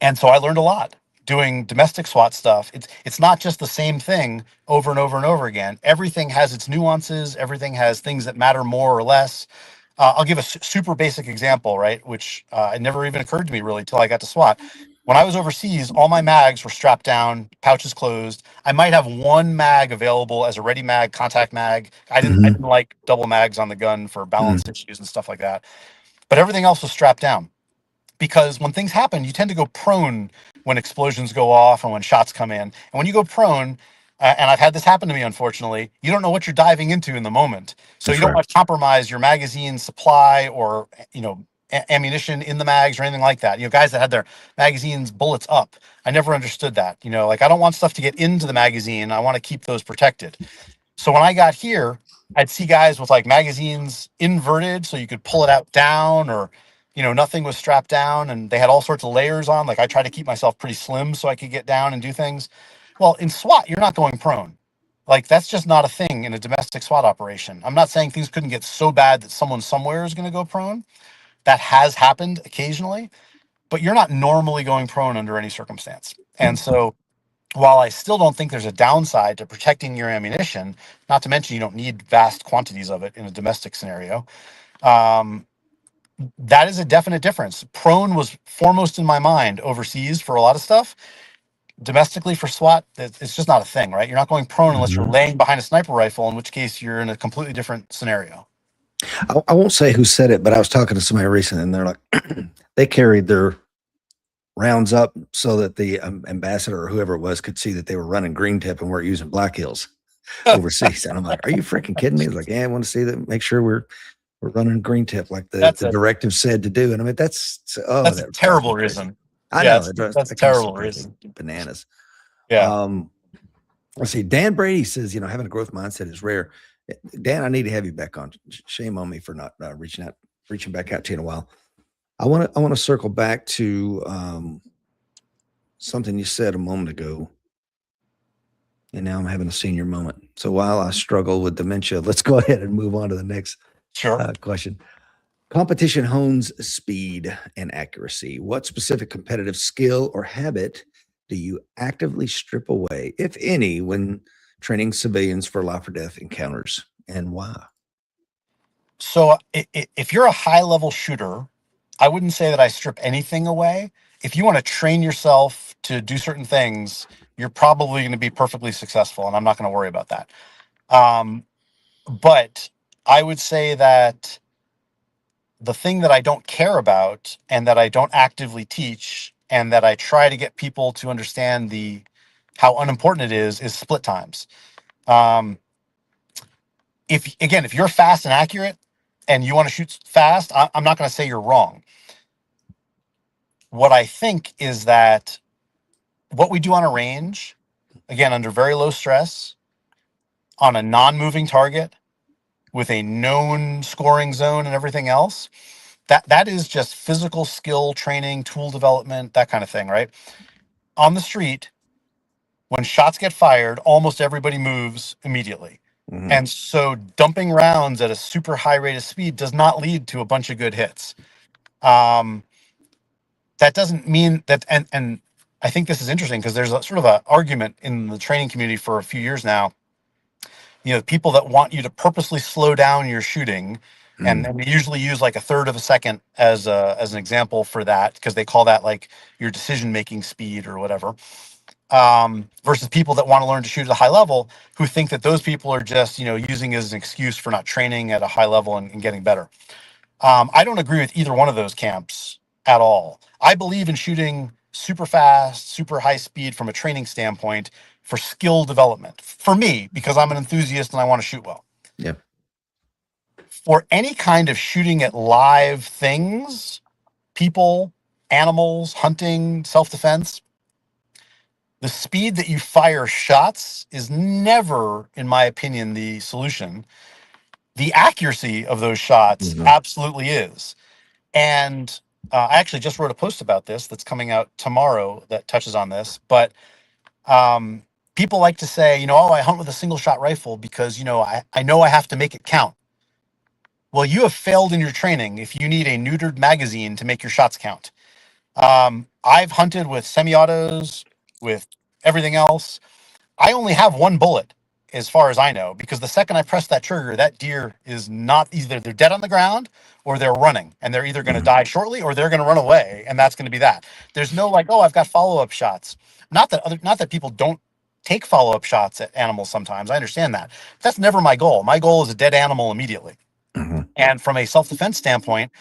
And so I learned a lot doing domestic SWAT stuff. It's not just the same thing over and over and over again. Everything has its nuances. Everything has things that matter more or less. I'll give a super basic example, right? Which it never even occurred to me really till I got to SWAT. When I was overseas, all my mags were strapped down, pouches closed. I might have one mag available as a ready mag, contact mag. I Mhm. didn't like double mags on the gun for balance Mhm. issues and stuff like that. But everything else was strapped down because when things happen, you tend to go prone when explosions go off and when shots come in. And when you go prone, and I've had this happen to me, unfortunately, you don't know what you're diving into in the moment. So That's you don't right. want to compromise your magazine supply or, ammunition in the mags or anything like that. Guys that had their magazines bullets up. I never understood that. Like, I don't want stuff to get into the magazine. I want to keep those protected. So when I got here, I'd see guys with like magazines inverted so you could pull it out down, or, nothing was strapped down, and they had all sorts of layers on. Like, I tried to keep myself pretty slim so I could get down and do things. Well, in SWAT, you're not going prone. Like, that's just not a thing in a domestic SWAT operation. I'm not saying things couldn't get so bad that someone somewhere is going to go prone. That has happened occasionally, but you're not normally going prone under any circumstance. And so while I still don't think there's a downside to protecting your ammunition, not to mention you don't need vast quantities of it in a domestic scenario, um, that is a definite difference. Prone was foremost in my mind overseas for a lot of stuff. Domestically for SWAT, it's just not a thing, right? You're not going prone unless you're laying behind a sniper rifle, in which case you're in a completely different scenario. I won't say who said it, but I was talking to somebody recently, and they're like, they carried their rounds up so that the ambassador or whoever it was could see that they were running green tip and weren't using black hills overseas. And I'm like, are you freaking kidding me? It's like, yeah, I want to see that, make sure we're running green tip like the directive said to do. And I mean, that's a terrible reason. I know that's a terrible reason. Bananas. Yeah. Let's see. Dan Brady says, having a growth mindset is rare. Dan, I need to have you back on. Shame on me for not reaching back out to you in a while. I want to circle back to something you said a moment ago, and now I'm having a senior moment. So while I struggle with dementia, let's go ahead and move on to the next question. Competition hones speed and accuracy. What specific competitive skill or habit do you actively strip away, if any, when training civilians for life or death encounters, and why? So if you're a high-level shooter, I wouldn't say that I strip anything away. If you want to train yourself to do certain things, you're probably going to be perfectly successful, and I'm not going to worry about that. But I would say that the thing that I don't care about and that I don't actively teach and that I try to get people to understand how unimportant it is split times. If you're fast and accurate and you want to shoot fast, I'm not going to say you're wrong. What I think is that what we do on a range, again, under very low stress, on a non-moving target, with a known scoring zone and everything else, that is just physical skill training, tool development, that kind of thing, right? On the street, when shots get fired, almost everybody moves immediately. Mm-hmm. And so dumping rounds at a super high rate of speed does not lead to a bunch of good hits. That doesn't mean that, and I think this is interesting because there's a sort of an argument in the training community for a few years now. People that want you to purposely slow down your shooting, and they usually use like a third of a second as an example for that, because they call that like your decision-making speed or whatever. Versus people that want to learn to shoot at a high level, who think that those people are just, using it as an excuse for not training at a high level and getting better. I don't agree with either one of those camps at all. I believe in shooting super fast, super high speed from a training standpoint for skill development. For me, because I'm an enthusiast and I want to shoot well. Yeah. For any kind of shooting at live things, people, animals, hunting, self-defense, the speed that you fire shots is never, in my opinion, the solution. The accuracy of those shots absolutely is. And I actually just wrote a post about this that's coming out tomorrow that touches on this. But people like to say, I hunt with a single shot rifle because, I know I have to make it count. Well, you have failed in your training if you need a neutered magazine to make your shots count. I've hunted with semi-autos, with everything else. I only have one bullet, as far as I know, because the second I press that trigger, that deer is not, either they're dead on the ground or they're running, and they're either going to die shortly or they're going to run away, and that's going to be that. There's no like, I've got follow-up shots. Not that people don't take follow-up shots at animals sometimes. I understand that. That's never my goal. My goal is a dead animal immediately. And from a self-defense standpoint,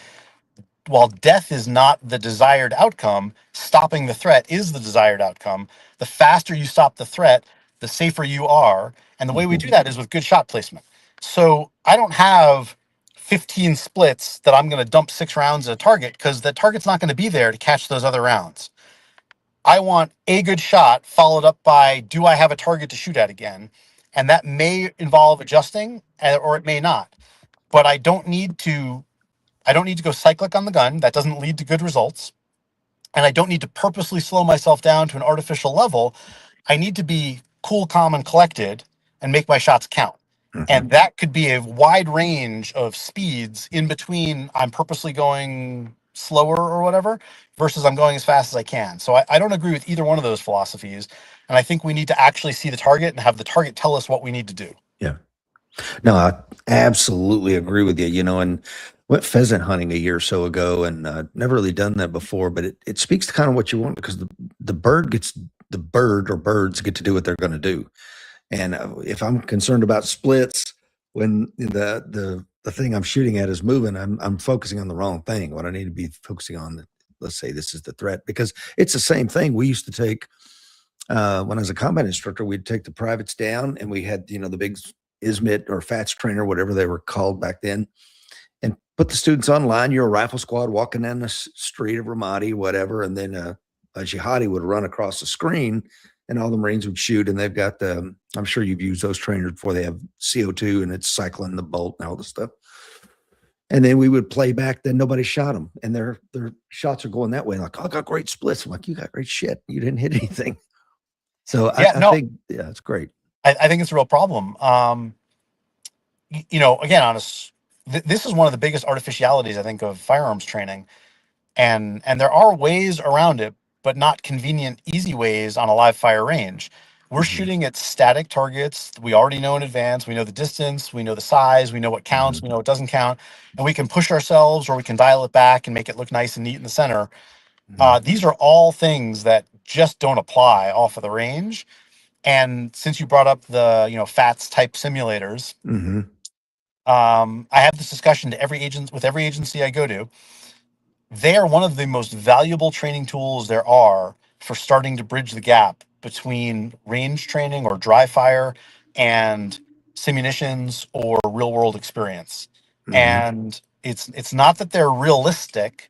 while death is not the desired outcome, stopping the threat is the desired outcome. The faster you stop the threat, the safer you are. And the way we do that is with good shot placement. So I don't have 15 splits that I'm going to dump 6 rounds at a target, because the target's not going to be there to catch those other rounds. I want a good shot followed up by, do I have a target to shoot at again? And that may involve adjusting, or it may not. But I don't need to go cyclic on the gun. That doesn't lead to good results. And I don't need to purposely slow myself down to an artificial level. I need to be cool, calm, and collected and make my shots count. And that could be a wide range of speeds in between. I'm purposely going slower or whatever versus I'm going as fast as I can. So I don't agree with either one of those philosophies. And I think we need to actually see the target and have the target tell us what we need to do. Yeah. No, I absolutely agree with you. And went pheasant hunting a year or so ago, and never really done that before. But it speaks to kind of what you want, because the bird or birds get to do what they're going to do. And if I'm concerned about splits when the thing I'm shooting at is moving, I'm focusing on the wrong thing. What I need to be focusing on, let's say this is the threat, because it's the same thing. We used to take when I was a combat instructor, we'd take the privates down, and we had the big ISMIT or FATS trainer, whatever they were called back then, and put the students online. You're a rifle squad walking down the street of Ramadi, whatever, and then a jihadi would run across the screen, and all the Marines would shoot. And they've got I'm sure you've used those trainers before. They have CO2, and it's cycling the bolt and all this stuff. And then we would play back. Then nobody shot them, and their shots are going that way. Like, oh, I got great splits. I'm like, you got great shit. You didn't hit anything. So I think, yeah, it's great. I think it's a real problem. Again, this is one of the biggest artificialities, I think, of firearms training. And there are ways around it, but not convenient, easy ways on a live fire range. We're shooting at static targets we already know in advance. We know the distance, we know the size, we know what counts, we know what doesn't count, and we can push ourselves, or we can dial it back and make it look nice and neat in the center. These are all things that just don't apply off of the range. And since you brought up the FATS type simulators, I have this discussion with every agency I go to. They are one of the most valuable training tools there are for starting to bridge the gap between range training or dry fire and simunitions or real world experience. And it's not that they're realistic,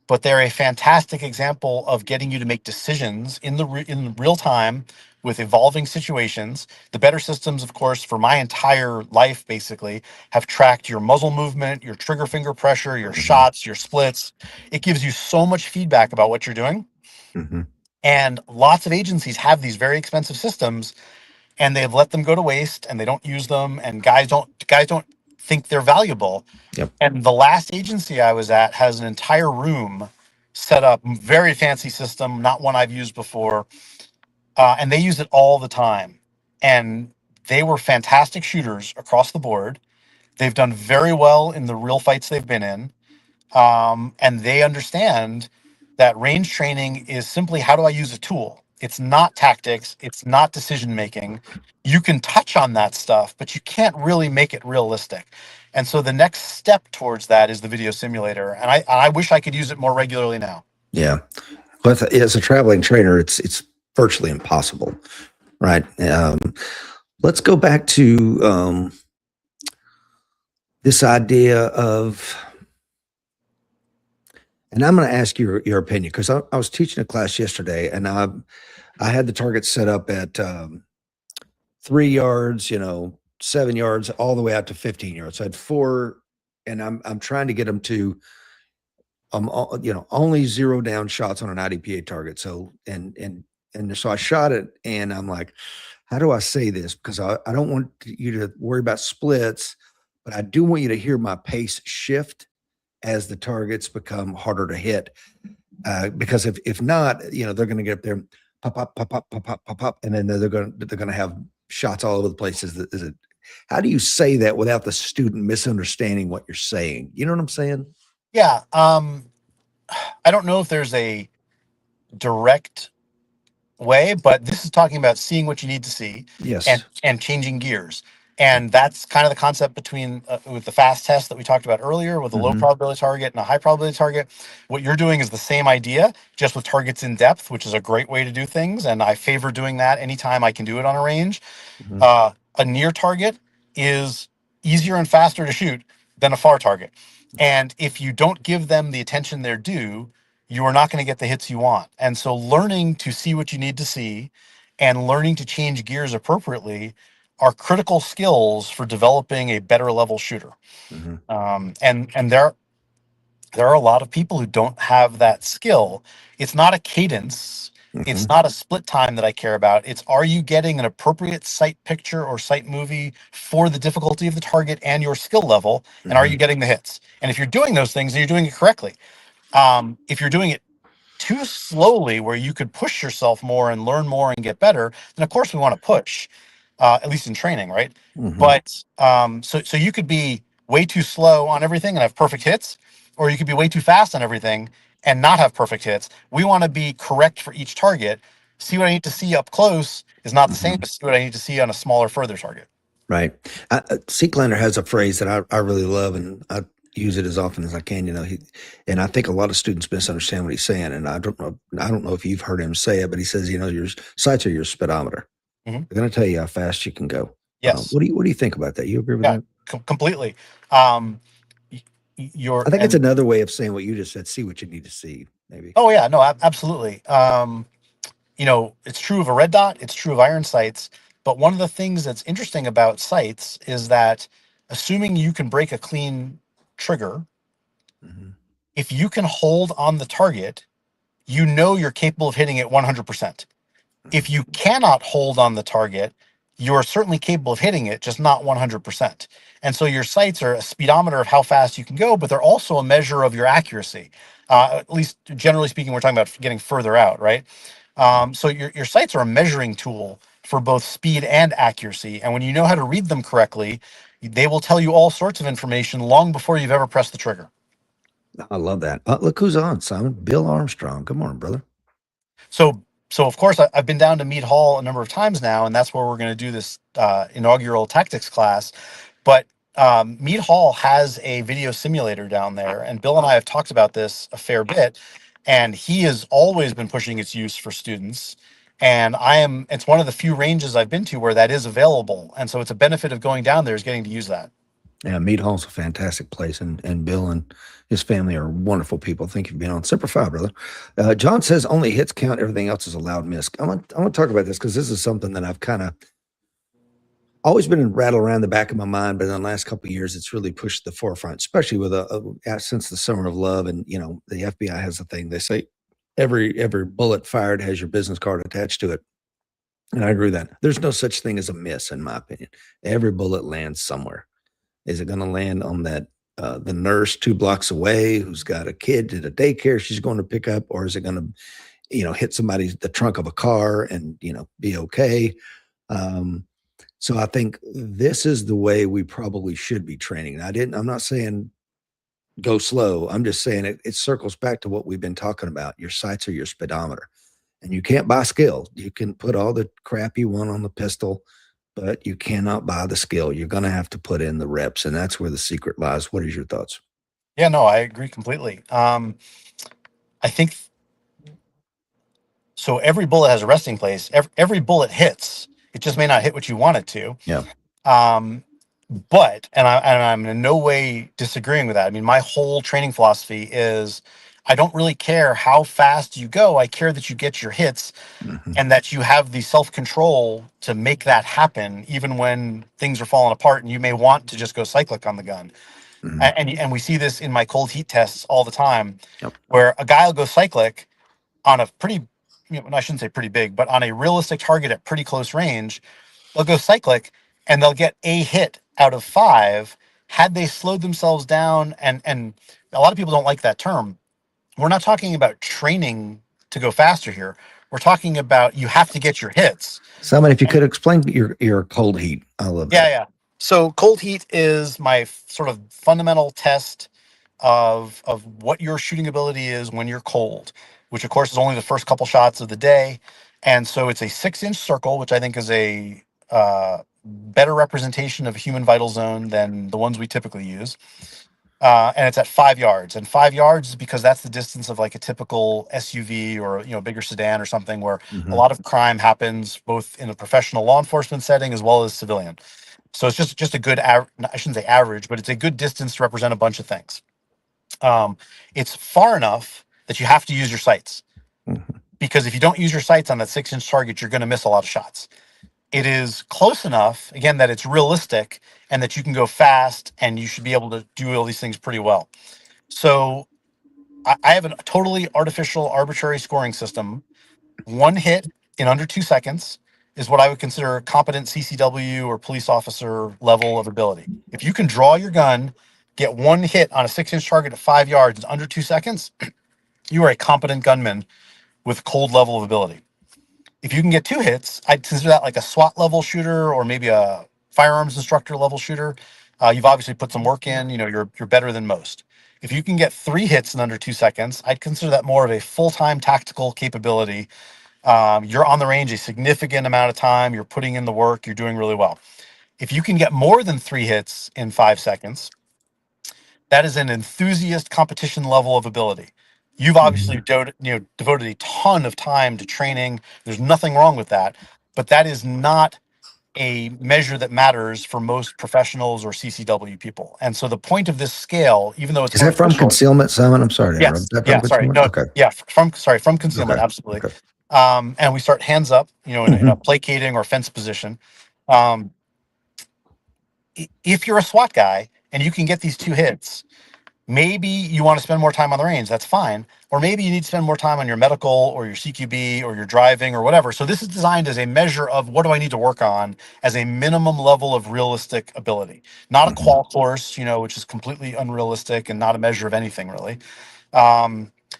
but they're a fantastic example of getting you to make decisions in real time with evolving situations. The better systems, of course, for my entire life, basically, have tracked your muzzle movement, your trigger finger pressure, your shots, your splits. It gives you so much feedback about what you're doing. And lots of agencies have these very expensive systems, and they've let them go to waste, and they don't use them, and guys don't think they're valuable. Yep. And the last agency I was at has an entire room set up, very fancy system, not one I've used before, and they use it all the time. And they were fantastic shooters across the board. They've done very well in the real fights they've been in, and they understand that range training is simply, how do I use a tool? It's not tactics. It's not decision making. You can touch on that stuff, but you can't really make it realistic. And so the next step towards that is the video simulator. And I wish I could use it more regularly now. Yeah. But as a traveling trainer, it's virtually impossible, right? Let's go back to this idea of, and I'm going to ask your opinion, because I was teaching a class yesterday, and I had the target set up at 3 yards, 7 yards, all the way out to 15 yards. So I had 4, and I'm trying to get them to only 0 down shots on an IDPA target. So and so I shot it, and I'm like, how do I say this? Because I don't want you to worry about splits, but I do want you to hear my pace shift as the targets become harder to hit. Because if not, they're going to get up there, pop, pop, pop, pop, pop, pop, pop, pop, and then they're going to have shots all over the place. How do you say that without the student misunderstanding what you're saying? You know what I'm saying? Yeah. I don't know if there's a direct way, but this is talking about seeing what you need to see. Yes. And changing gears. And that's kind of the concept between with the fast test that we talked about earlier with a low Mm-hmm. probability target and a high probability target. What you're doing is the same idea, just with targets in depth, which is a great way to do things. And I favor doing that anytime I can do it on a range. Mm-hmm. A near target is easier and faster to shoot than a far target. And if you don't give them the attention they're due, you are not going to get the hits you want. And so learning to see what you need to see and learning to change gears appropriately are critical skills for developing a better level shooter. Mm-hmm. And there are a lot of people who don't have that skill. It's not a cadence. Mm-hmm. It's not a split time that I care about. It's, are you getting an appropriate sight picture or sight movie for the difficulty of the target and your skill level? And are Mm-hmm. you getting the hits? And if you're doing those things, then you're doing it correctly. If you're doing it too slowly, where you could push yourself more and learn more and get better, then of course we want to push, at least in training, right? Mm-hmm. But so you could be way too slow on everything and have perfect hits, or you could be way too fast on everything and not have perfect hits. We want to be correct for each target. See what I need to see up close is not the same Mm-hmm. as see what I need to see on a smaller, further target. Right. Seeklander has a phrase that I really love, and I use it as often as I can. And I think a lot of students misunderstand what he's saying. And I don't know if you've heard him say it, but he says, your sights are your speedometer. Mhm. They're going to tell you how fast you can go. Yes. What do you think about that? You agree with Yeah. that? Completely. Um, you're I think it's and another way of saying what you just said. See what you need to see, maybe. Oh yeah, no, absolutely. It's true of a red dot, it's true of iron sights, but one of the things that's interesting about sights is that assuming you can break a clean trigger, Mm-hmm. if you can hold on the target, you know you're capable of hitting it 100%. If you cannot hold on the target, you're certainly capable of hitting it, just not 100%. And so your sights are a speedometer of how fast you can go, but they're also a measure of your accuracy. At least generally speaking, we're talking about getting further out, right? So your sights are a measuring tool for both speed and accuracy. And when you know how to read them correctly, they will tell you all sorts of information long before you've ever pressed the trigger. I love that. Look who's on, Simon. Bill Armstrong. Good morning, brother. So, so of course, I've been down to Mead Hall a number of times now, and that's where we're going to do this inaugural tactics class. But Mead Hall has a video simulator down there, and Bill and I have talked about this a fair bit. And he has always been pushing its use for students. And it's one of the few ranges I've been to where that is available. And so it's a benefit of going down there is getting to use that. Yeah, Mead Hall's a fantastic place, and Bill and his family are wonderful people. Thank you for being on. Semper Fi, brother. John says only hits count, everything else is a loud miss. I want to talk about this because this is something that I've kind of always been rattled around the back of my mind, but in the last couple of years, it's really pushed to the forefront, especially with since the summer of love. And the FBI has a thing. They say every bullet fired has your business card attached to it. And I agree with that. There's no such thing as a miss, in my opinion. Every bullet lands somewhere. Is it going to land on the nurse 2 blocks away who's got a kid at a daycare she's going to pick up, or is it going to, hit the trunk of a car and be okay? So I think this is the way we probably should be training. I'm not saying go slow. I'm just saying it circles back to what we've been talking about. Your sights are your speedometer, and you can't buy skill. You can put all the crap you want on the pistol, but you cannot buy the skill. You're going to have to put in the reps, and that's where the secret lies. What is your thoughts? Yeah, no, I agree completely. I think so. Every bullet has a resting place. Every bullet hits. It just may not hit what you want it to. Yeah. Um, I'm in no way disagreeing with that. I mean, my whole training philosophy is I don't really care how fast you go. I care that you get your hits Mm-hmm. and that you have the self-control to make that happen, even when things are falling apart and you may want to just go cyclic on the gun. Mm-hmm. And we see this in my cold heat tests all the time, Yep. where a guy will go cyclic on a pretty, I shouldn't say pretty big, but on a realistic target at pretty close range. They'll go cyclic and they'll get a hit out of 5 had they slowed themselves down. And a lot of people don't like that term. We're not talking about training to go faster here. We're talking about you have to get your hits. Simon, if you could explain your cold heat, I love Yeah, that. yeah. So cold heat is my sort of fundamental test of what your shooting ability is when you're cold, which of course is only the first couple shots of the day. And so it's a 6-inch circle, which I think is a better representation of human vital zone than the ones we typically use. And it's at 5 yards. And 5 yards is because that's the distance of like a typical SUV or bigger sedan or something, where a lot of crime happens both in a professional law enforcement setting as well as civilian. So it's just a good I shouldn't say average, but it's a good distance to represent a bunch of things. It's far enough that you have to use your sights, because if you don't use your sights on that 6-inch target, you're going to miss a lot of shots. It is close enough, again, that it's realistic and that you can go fast, and you should be able to do all these things pretty well. So I have a totally artificial, arbitrary scoring system. One hit in under 2 seconds is what I would consider competent CCW or police officer level of ability. If you can draw your gun, get one hit on a 6-inch target at 5 yards in under 2 seconds, you are a competent gunman with cold level of ability. If you can get 2 hits, I'd consider that like a SWAT level shooter or maybe a firearms instructor level shooter. You've obviously put some work in. You're better than most. If you can get 3 hits in under 2 seconds, I'd consider that more of a full-time tactical capability. You're on the range a significant amount of time. You're putting in the work. You're doing really well. If you can get more than 3 hits in 5 seconds, that is an enthusiast competition level of ability. You've obviously devoted a ton of time to training. There's nothing wrong with that, but that is not a measure that matters for most professionals or CCW people. And so the point of this scale, even though it's Is that from artificial, concealment, Simon? I'm sorry to interrupt. Is yes, that from yeah, sorry, concealment? no, Okay. yeah, from concealment, Okay. absolutely. Okay. And we start hands up, in a placating or fence position. Um, if you're a SWAT guy and you can get these 2 hits, maybe you want to spend more time on the range. That's fine. Or maybe you need to spend more time on your medical or your CQB or your driving or whatever. So this is designed as a measure of what do I need to work on as a minimum level of realistic ability, not a qual course, which is completely unrealistic and not a measure of anything really.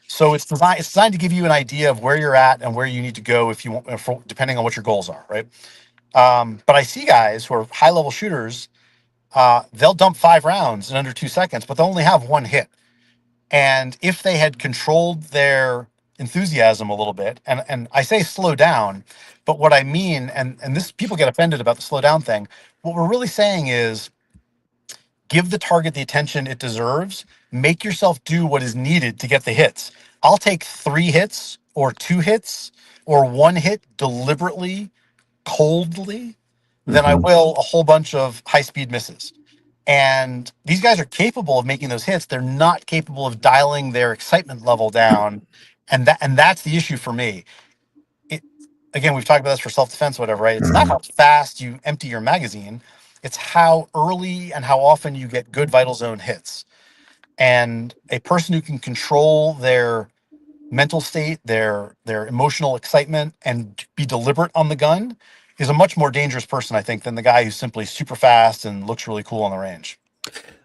So it's designed to give you an idea of where you're at and where you need to go if you want, depending on what your goals are, right? But I see guys who are high level shooters. They'll dump 5 rounds in under 2 seconds, but they'll only have 1 hit. And if they had controlled their enthusiasm a little bit, and I say slow down, but what I mean, and this, people get offended about the slow down thing. What we're really saying is give the target the attention it deserves. Make yourself do what is needed to get the hits. I'll take 3 hits or 2 hits or 1 hit deliberately, coldly, than I will a whole bunch of high speed misses. And these guys are capable of making those hits. They're not capable of dialing their excitement level down. And that's the issue for me. It, again, we've talked about this for self-defense, whatever, right? It's not how fast you empty your magazine. It's how early and how often you get good vital zone hits. And a person who can control their mental state, their emotional excitement, and be deliberate on the gun is a much more dangerous person, I think, than the guy who's simply super fast and looks really cool on the range.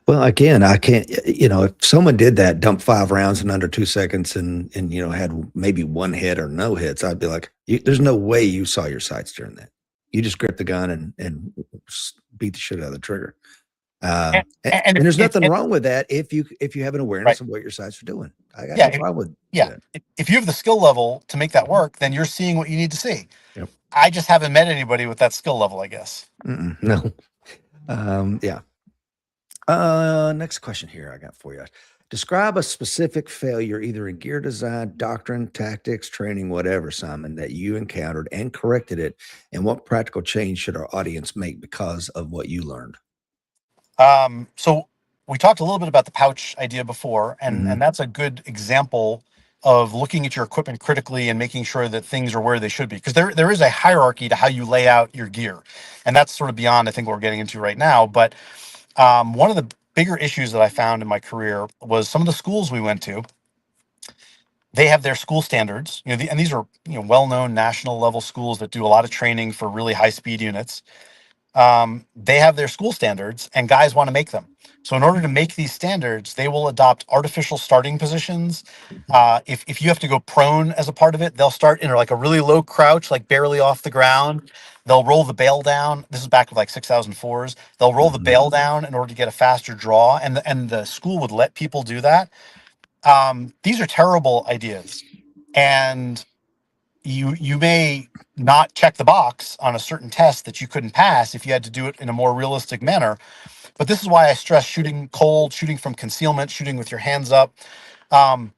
Well, again, I can't, if someone did that, dump 5 rounds in under 2 seconds and had maybe 1 hit or no hits, I'd be like, there's no way you saw your sights during that. You just gripped the gun and beat the shit out of the trigger. And there's nothing wrong with that if you have an awareness of what your sights are doing. I got no problem with that. If you have the skill level to make that work, then you're seeing what you need to see. Yep. I just haven't met anybody with that skill level, I guess. No. Yeah. Next question here I got for you. Describe a specific failure, either in gear design, doctrine, tactics, training, whatever, Simon, that you encountered and corrected it, and what practical change should our audience make because of what you learned? So we talked a little bit about the pouch idea before, and that's a good example of looking at your equipment critically and making sure that things are where they should be. Because there is a hierarchy to how you lay out your gear. And that's sort of beyond, I think, what we're getting into right now. But one of the bigger issues that I found in my career was some of the schools we went to. They have their school standards, and these are well-known national level schools that do a lot of training for really high-speed units. They have their school standards, and guys want to make them. So in order to make these standards, they will adopt artificial starting positions. If you have to go prone as a part of it, they'll start in like a really low crouch, like barely off the ground. They'll roll the bail down. This is back with like 6004s. They'll roll the bail down in order to get a faster draw, and the school would let people do that. These are terrible ideas, and you may not check the box on a certain test that you couldn't pass if you had to do it in a more realistic manner. But this is why I stress shooting cold, shooting from concealment, shooting with your hands up. Um,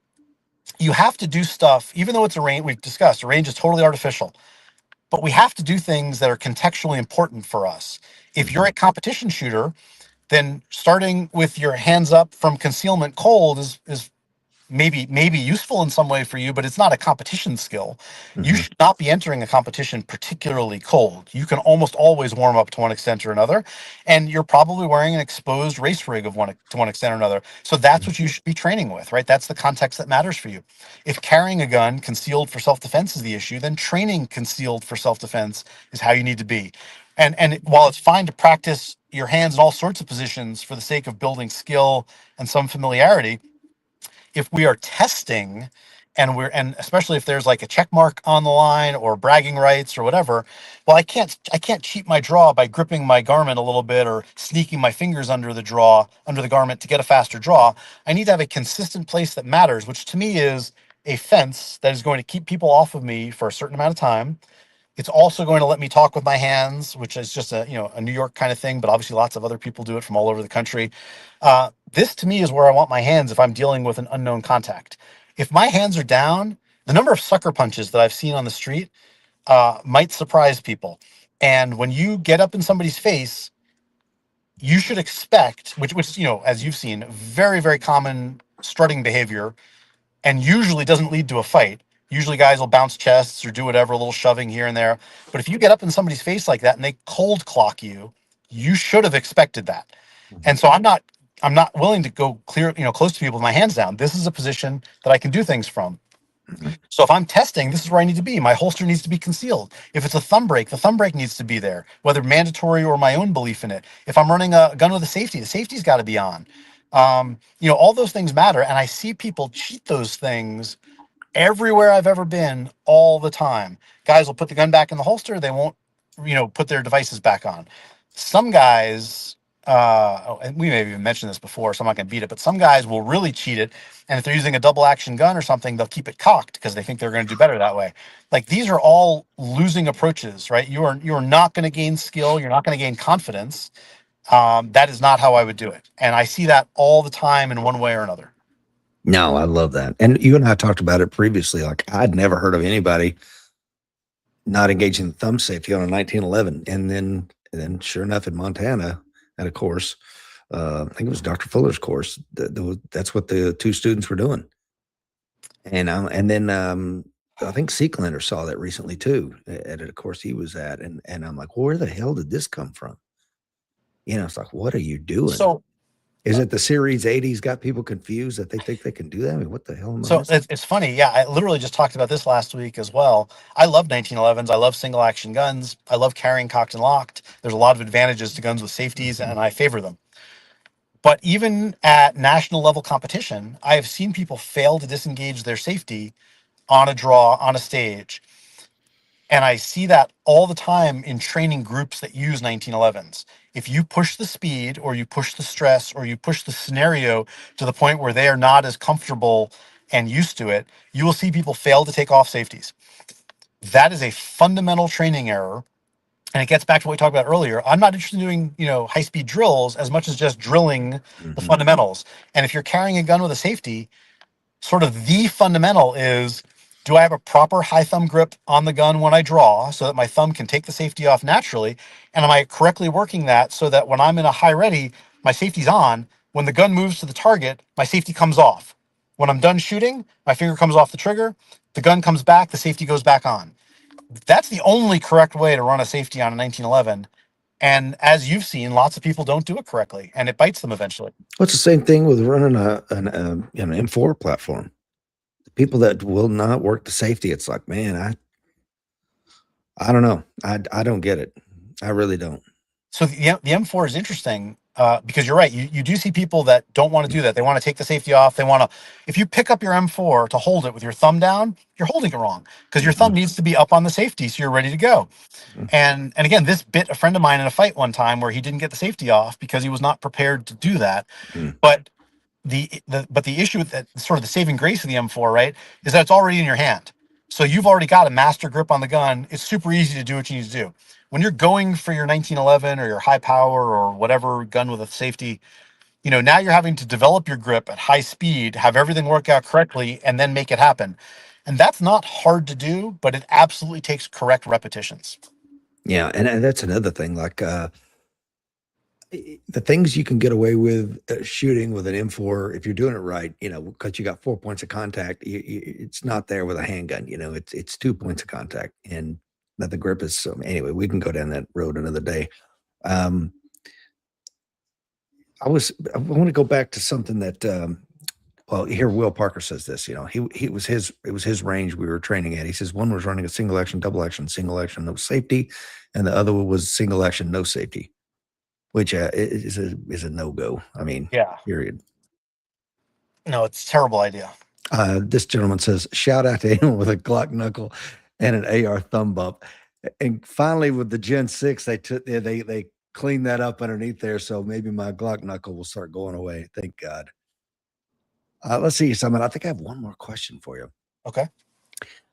you have to do stuff, even though it's a range, we've discussed, a range is totally artificial, but we have to do things that are contextually important for us. If you're Mhm. a competition shooter, then starting with your hands up from concealment cold is maybe useful in some way for you, but it's not a competition skill. You Mhm. should not be entering a competition particularly cold. You can almost always warm up to one extent or another, and you're probably wearing an exposed race rig of one to one extent or another. So that's what you should be training with, right? That's the context that matters for you. If carrying a gun concealed for self-defense is the issue, then training concealed for self-defense is how you need to be. And while it's fine to practice your hands in all sorts of positions for the sake of building skill and some familiarity, if we are testing and especially if there's like a check mark on the line or bragging rights or whatever, well, I can't cheat my draw by gripping my garment a little bit or sneaking my fingers under the garment to get a faster draw. I need to have a consistent place that matters, which to me is a fence that is going to keep people off of me for a certain amount of time. It's also going to let me talk with my hands, which is just a New York kind of thing, but obviously lots of other people do it from all over the country. This to me is where I want my hands if I'm dealing with an unknown contact. If my hands are down, the number of sucker punches that I've seen on the street might surprise people. And when you get up in somebody's face, you should expect, which is, as you've seen, very, very common strutting behavior and usually doesn't lead to a fight. Usually guys will bounce chests or do whatever, a little shoving here and there. But if you get up in somebody's face like that and they cold clock you, you should have expected that. And so I'm not willing to go clear, close to people with my hands down. This is a position that I can do things from. Mhm. So if I'm testing, this is where I need to be. My holster needs to be concealed. If it's a thumb brake, the thumb brake needs to be there, whether mandatory or my own belief in it. If I'm running a gun with a safety, the safety's got to be on. All those things matter. And I see people cheat those things everywhere I've ever been all the time. Guys will put the gun back in the holster. They won't, put their devices back on. Some guys, and we may have even mentioned this before, so I'm not going to beat it, but some guys will really cheat it. And if they're using a double action gun or something, they'll keep it cocked because they think they're going to do better that way. Like these are all losing approaches, right? You are not going to gain skill. You're not going to gain confidence. That is not how I would do it. And I see that all the time in one way or another. No, I love that. And you and I talked about it previously. Like I'd never heard of anybody not engaging in thumb safety on a 1911. And then sure enough, in Montana, at a course, I think it was Dr. Fuller's course. That's what the two students were doing. And then I think Seeklander saw that recently too at a course he was at, and I'm like, where the hell did this come from? It's like, what are you doing? So Is it the Series 80's got people confused that they think they can do that? I mean, what the hell am I So missing? it's funny. Yeah, I literally just talked about this last week as well. I love 1911s. I love single action guns. I love carrying cocked and locked. There's a lot of advantages to guns with safeties, Mhm. and I favor them. But even at national level competition, I have seen people fail to disengage their safety on a draw, on a stage. And I see that all the time in training groups that use 1911s. If you push the speed or you push the stress or you push the scenario to the point where they are not as comfortable and used to it, you will see people fail to take off safeties. That is a fundamental training error. And it gets back to what we talked about earlier. I'm not interested in doing, high speed drills as much as just drilling the Mhm. fundamentals. And if you're carrying a gun with a safety, sort of the fundamental is, do I have a proper high thumb grip on the gun when I draw so that my thumb can take the safety off naturally? And am I correctly working that so that when I'm in a high ready, my safety's on? When the gun moves to the target, my safety comes off. When I'm done shooting, my finger comes off the trigger, the gun comes back, the safety goes back on. That's the only correct way to run a safety on a 1911. And as you've seen, lots of people don't do it correctly and it bites them eventually. Well, it's the same thing with running an M4 platform. The people that will not work the safety, it's like, man, I don't know. I don't get it. I really don't. So the M4 is interesting because you're right. You do see people that don't want to do that. They want to take the safety off. They want to, if you pick up your M4 to hold it with your thumb down, you're holding it wrong because your thumb Mhm. needs to be up on the safety so you're ready to go. Mhm. And again, this bit a friend of mine in a fight one time where he didn't get the safety off because he was not prepared to do that. Mhm. But the issue with that, sort of the saving grace of the M4, right, is that it's already in your hand. So you've already got a master grip on the gun. It's super easy to do what you need to do. When you're going for your 1911 or your high power or whatever gun with a safety, now you're having to develop your grip at high speed, have everything work out correctly, and then make it happen. And that's not hard to do, but it absolutely takes correct repetitions. Yeah, and that's another thing. Like the things you can get away with shooting with an M4, if you're doing it right, because you got 4 points of contact, it's not there with a handgun. It's 2 points of contact, and that the grip is. So anyway, we can go down that road another day. Um, I want to go back to something that. Well, here Will Parker says this. It was his range we were training at. He says one was running a single action, double action, single action, no safety, and the other one was single action, no safety, which is a no go. I mean, Yeah. period. No, it's a terrible idea. This gentleman says, shout out to anyone with a Glock knuckle and an AR thumb bump. And finally, with the Gen 6, they cleaned that up underneath there. So maybe my Glock knuckle will start going away. Thank God. Let's see, Simon. I think I have one more question for you. Okay.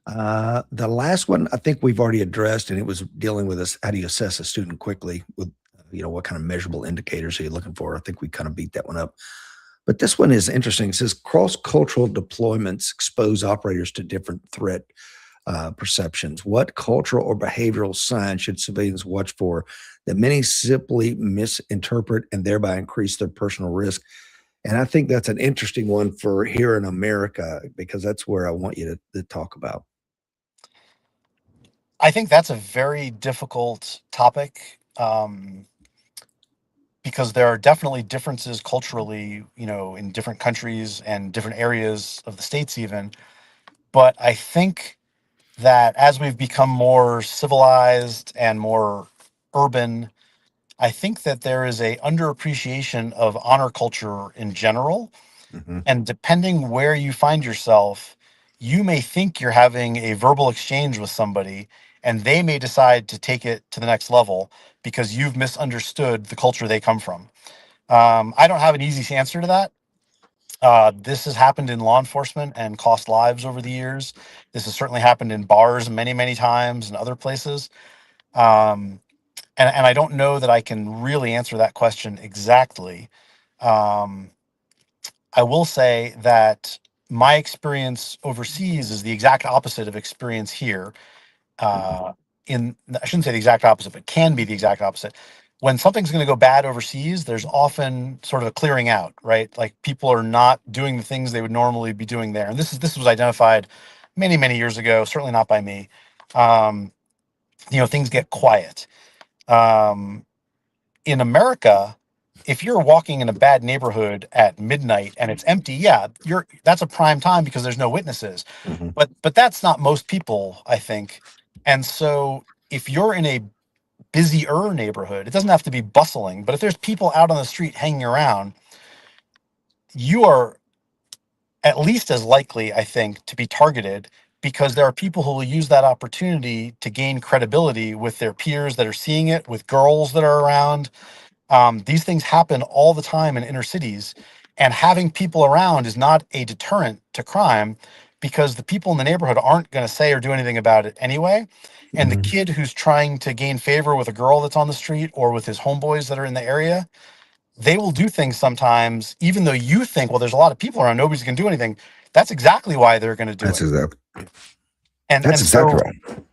The last one, I think we've already addressed, and it was dealing with this. How do you assess a student quickly with, what kind of measurable indicators are you looking for? I think we kind of beat that one up. But this one is interesting. It says cross-cultural deployments expose operators to different threat perceptions. What cultural or behavioral signs should civilians watch for that many simply misinterpret and thereby increase their personal risk? And I think that's an interesting one for here in America, because that's where I want you to talk about. I think that's a very difficult topic. Because there are definitely differences culturally, in different countries and different areas of the states even. But I think that as we've become more civilized and more urban, I think that there is a underappreciation of honor culture in general. Mm-hmm. And depending where you find yourself, you may think you're having a verbal exchange with somebody, and they may decide to take it to the next level because you've misunderstood the culture they come from. I don't have an easy answer to that. This has happened in law enforcement and cost lives over the years. This has certainly happened in bars many, many times and other places. Um, and I don't know that I can really answer that question exactly. Um, I will say that my experience overseas is the exact opposite of experience here. uh, I shouldn't say the exact opposite, but can be the exact opposite. When something's going to go bad overseas, there's often sort of a clearing out, right? Like people are not doing the things they would normally be doing there. And this was identified many, many years ago, certainly not by me. Um, things get quiet. Um, in America, if you're walking in a bad neighborhood at midnight and it's empty, yeah, that's a prime time because there's no witnesses. Mm-hmm. But that's not most people, I think. And so if you're in a busier neighborhood, it doesn't have to be bustling, but if there's people out on the street hanging around, you are at least as likely, I think, to be targeted because there are people who will use that opportunity to gain credibility with their peers that are seeing it, with girls that are around. These things happen all the time in inner cities, and having people around is not a deterrent to crime because the people in the neighborhood aren't going to say or do anything about it anyway. And the Mm-hmm. kid who's trying to gain favor with a girl that's on the street or with his homeboys that are in the area, they will do things sometimes, even though you think, well, there's a lot of people around, nobody's going to do anything. That's exactly why they're going to do That's it. exactly. And That's and exactly so right.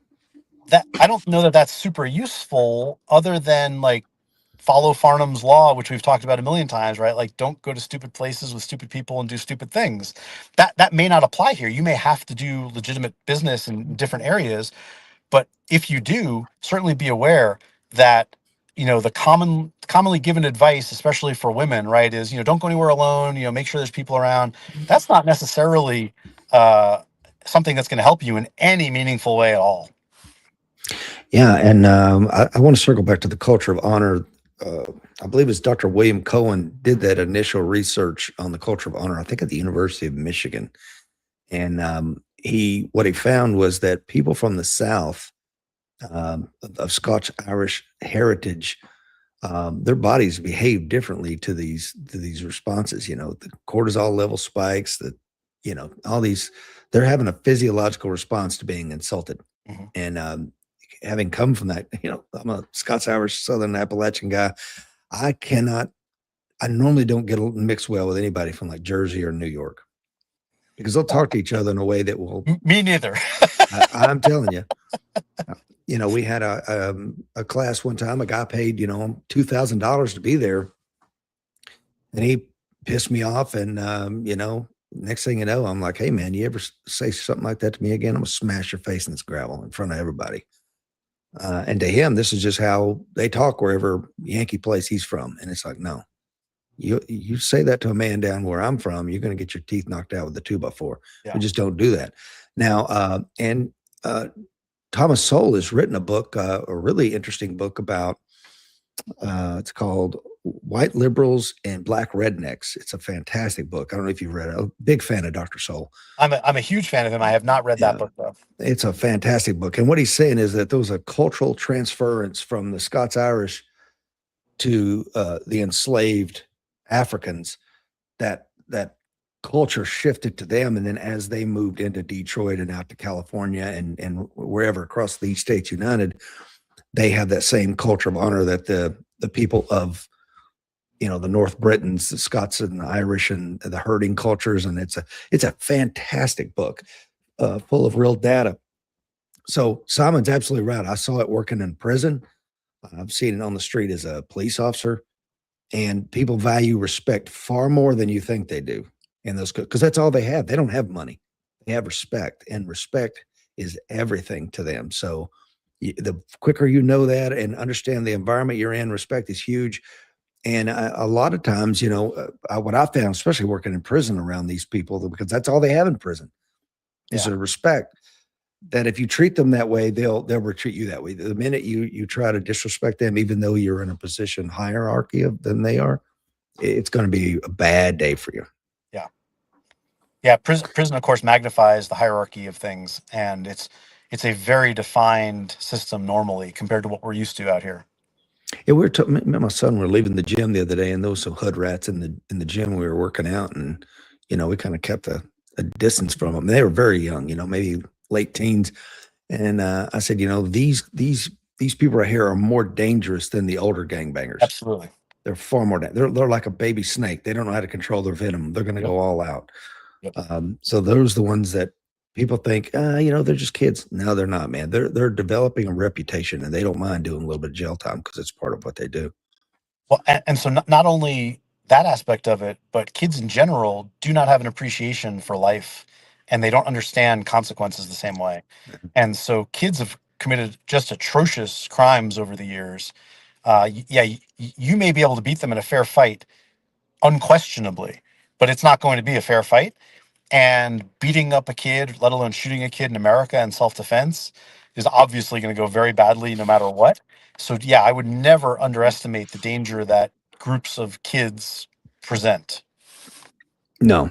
that I don't know that that's super useful, other than like follow Farnham's law, which we've talked about a million times, right? Like, don't go to stupid places with stupid people and do stupid things. That may not apply here. You may have to do legitimate business in different areas, but if you do, certainly be aware that the commonly given advice, especially for women, right, is don't go anywhere alone. Make sure there's people around. That's not necessarily uh, something that's going to help you in any meaningful way at all. Yeah, and I want to circle back to the culture of honor. I believe it's Dr. William Cohen did that initial research on the culture of honor, I think at the University of Michigan. And what he found was that people from the South, of Scotch Irish heritage, their bodies behave differently to these responses. The cortisol level spikes, the all these, they're having a physiological response to being insulted. Mhm. And having come from that, I'm a Scots Irish Southern Appalachian guy. I normally don't get mixed well with anybody from like Jersey or New York because they'll talk to each other in a way that will, Me neither. I'm telling you, we had a class one time, a guy paid, $2,000 to be there, and he pissed me off. And, next thing you know, I'm like, hey man, you ever say something like that to me again, I'm gonna smash your face in this gravel in front of everybody. And to him, this is just how they talk wherever Yankee place he's from. And it's like, no, you say that to a man down where I'm from, you're going to get your teeth knocked out with a 2x4. Yeah. We just don't do that. Now, Thomas Sowell has written a book, a really interesting book about, it's called White Liberals and Black Rednecks. It's a fantastic book. I don't know if you've read it. I'm a big fan of Dr. Sowell. I'm a huge fan of him. I have not read that book though. It's a fantastic book. And what he's saying is that there was a cultural transference from the Scots Irish to the enslaved Africans, that culture shifted to them. And then as they moved into Detroit and out to California and wherever across the States United, they have that same culture of honor that the people of, the North Britons, the Scots and the Irish and the herding cultures. And it's a fantastic book, full of real data. So Simon's absolutely right. I saw it working in prison. I've seen it on the street as a police officer, and people value respect far more than you think they do in those, because that's all they have. They don't have money. They have respect, and respect is everything to them. So the quicker you know that and understand the environment you're in, respect is huge. And a lot of times, what I found, especially working in prison around these people, because that's all they have in prison is a respect, that if you treat them that way, they'll retreat you that way. The minute you try to disrespect them, even though you're in a position hierarchy than they are, it's going to be a bad day for you. Yeah. Yeah. Prison, of course, magnifies the hierarchy of things. And it's a very defined system normally compared to what we're used to out here. Yeah, me and my son were leaving the gym the other day, and there was some hood rats in the gym. We were working out, and we kind of kept a distance from them. They were very young, maybe late teens. And I said, these people right here are more dangerous than the older gangbangers. Absolutely, they're far more. They're like a baby snake. They don't know how to control their venom. They're going to go all out. Yep. So those are the ones that people think, they're just kids. No, they're not, man. They're developing a reputation, and they don't mind doing a little bit of jail time because it's part of what they do. Well, and so not only that aspect of it, but kids in general do not have an appreciation for life, and they don't understand consequences the same way. And so kids have committed just atrocious crimes over the years. You may be able to beat them in a fair fight, unquestionably, but it's not going to be a fair fight. And beating up a kid, let alone shooting a kid in America in self-defense, is obviously going to go very badly no matter what. So, yeah, I would never underestimate the danger that groups of kids present. No.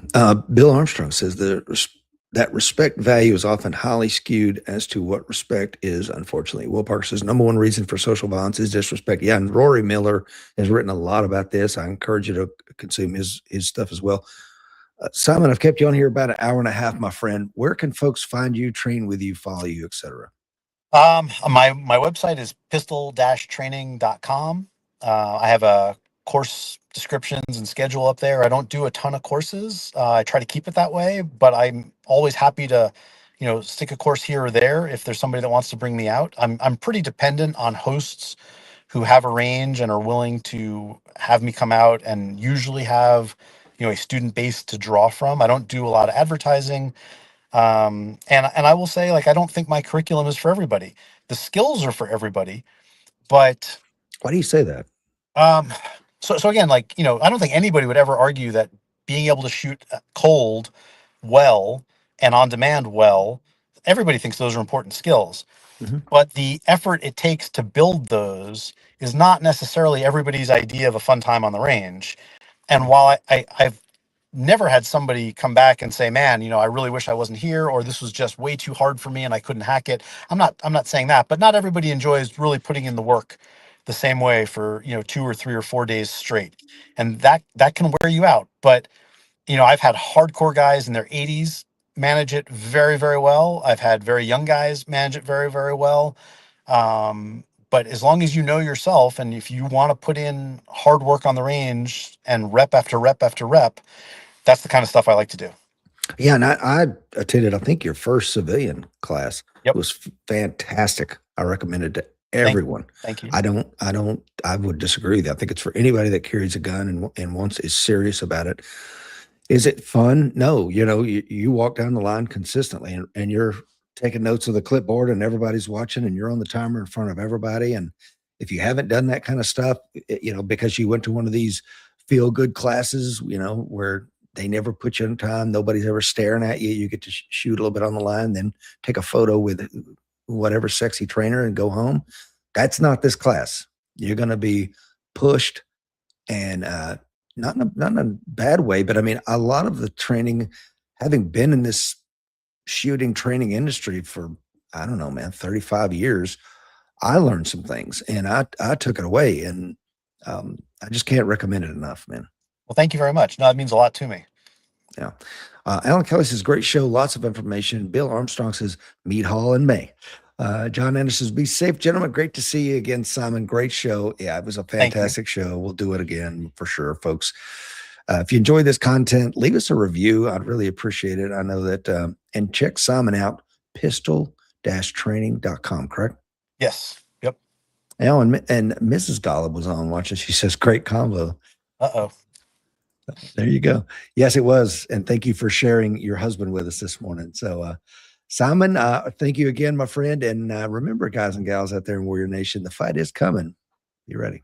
Bill Armstrong says that respect value is often highly skewed as to what respect is, unfortunately. Will Parker says number one reason for social violence is disrespect. Yeah, and Rory Miller has written a lot about this. I encourage you to consume his stuff as well. Simon, I've kept you on here about an hour and a half, my friend. Where can folks find you, train with you, follow you, etc.? My website is pistol-training.com. I have a course descriptions and schedule up there. I don't do a ton of courses. I try to keep it that way, but I'm always happy to, stick a course here or there if there's somebody that wants to bring me out. I'm pretty dependent on hosts who have a range and are willing to have me come out, and usually have, a student base to draw from. I don't do a lot of advertising. And I will say, like, I don't think my curriculum is for everybody. The skills are for everybody, but why do you say that? So again, like, I don't think anybody would ever argue that being able to shoot cold well and on demand well, everybody thinks those are important skills. Mm-hmm. But the effort it takes to build those is not necessarily everybody's idea of a fun time on the range. And while I've never had somebody come back and say, man, I really wish I wasn't here, or this was just way too hard for me and I couldn't hack it. I'm not saying that, but not everybody enjoys really putting in the work the same way for, 2 or 3 or 4 days straight. And that can wear you out. But I've had hardcore guys in their 80s manage it very, very well. I've had very young guys manage it very, very well. But as long as you know yourself, and if you want to put in hard work on the range and rep after rep after rep, that's the kind of stuff I like to do. Yeah, and I attended, I think, your first civilian class. Yep. It was fantastic. I recommend it to Thank you. everyone. Thank you. I would disagree with that. I think it's for anybody that carries a gun and wants is serious about it. Is it fun? No. You walk down the line consistently and you're taking notes of the clipboard and everybody's watching and you're on the timer in front of everybody. And if you haven't done that kind of stuff, because you went to one of these feel good classes, where they never put you in time, nobody's ever staring at you. You get to shoot a little bit on the line, then take a photo with whatever sexy trainer and go home. That's not this class. You're going to be pushed and not in a bad way, but I mean, a lot of the training, having been in this shooting training industry for, I don't know, man, 35 years, I learned some things and I took it away, and I just can't recommend it enough, man. Well, thank you very much. No, it means a lot to me. Yeah. Alan Kelly says, great show, lots of information. Bill Armstrong says, meet Hall in May. John Anderson says, be safe, gentlemen. Great to see you again, Simon. Great show. Yeah, it was a fantastic show. We'll do it again for sure, folks. If you enjoy this content, leave us a review. I'd really appreciate it. I know that, and check Simon out, pistol-training.com, correct? Yes. Yep. Now, and Mrs. Golob was on watching. She says, great combo. Uh-oh. There you go. Yes, it was. And thank you for sharing your husband with us this morning. So, Simon, thank you again, my friend. And remember, guys and gals out there in Warrior Nation, the fight is coming. Be ready.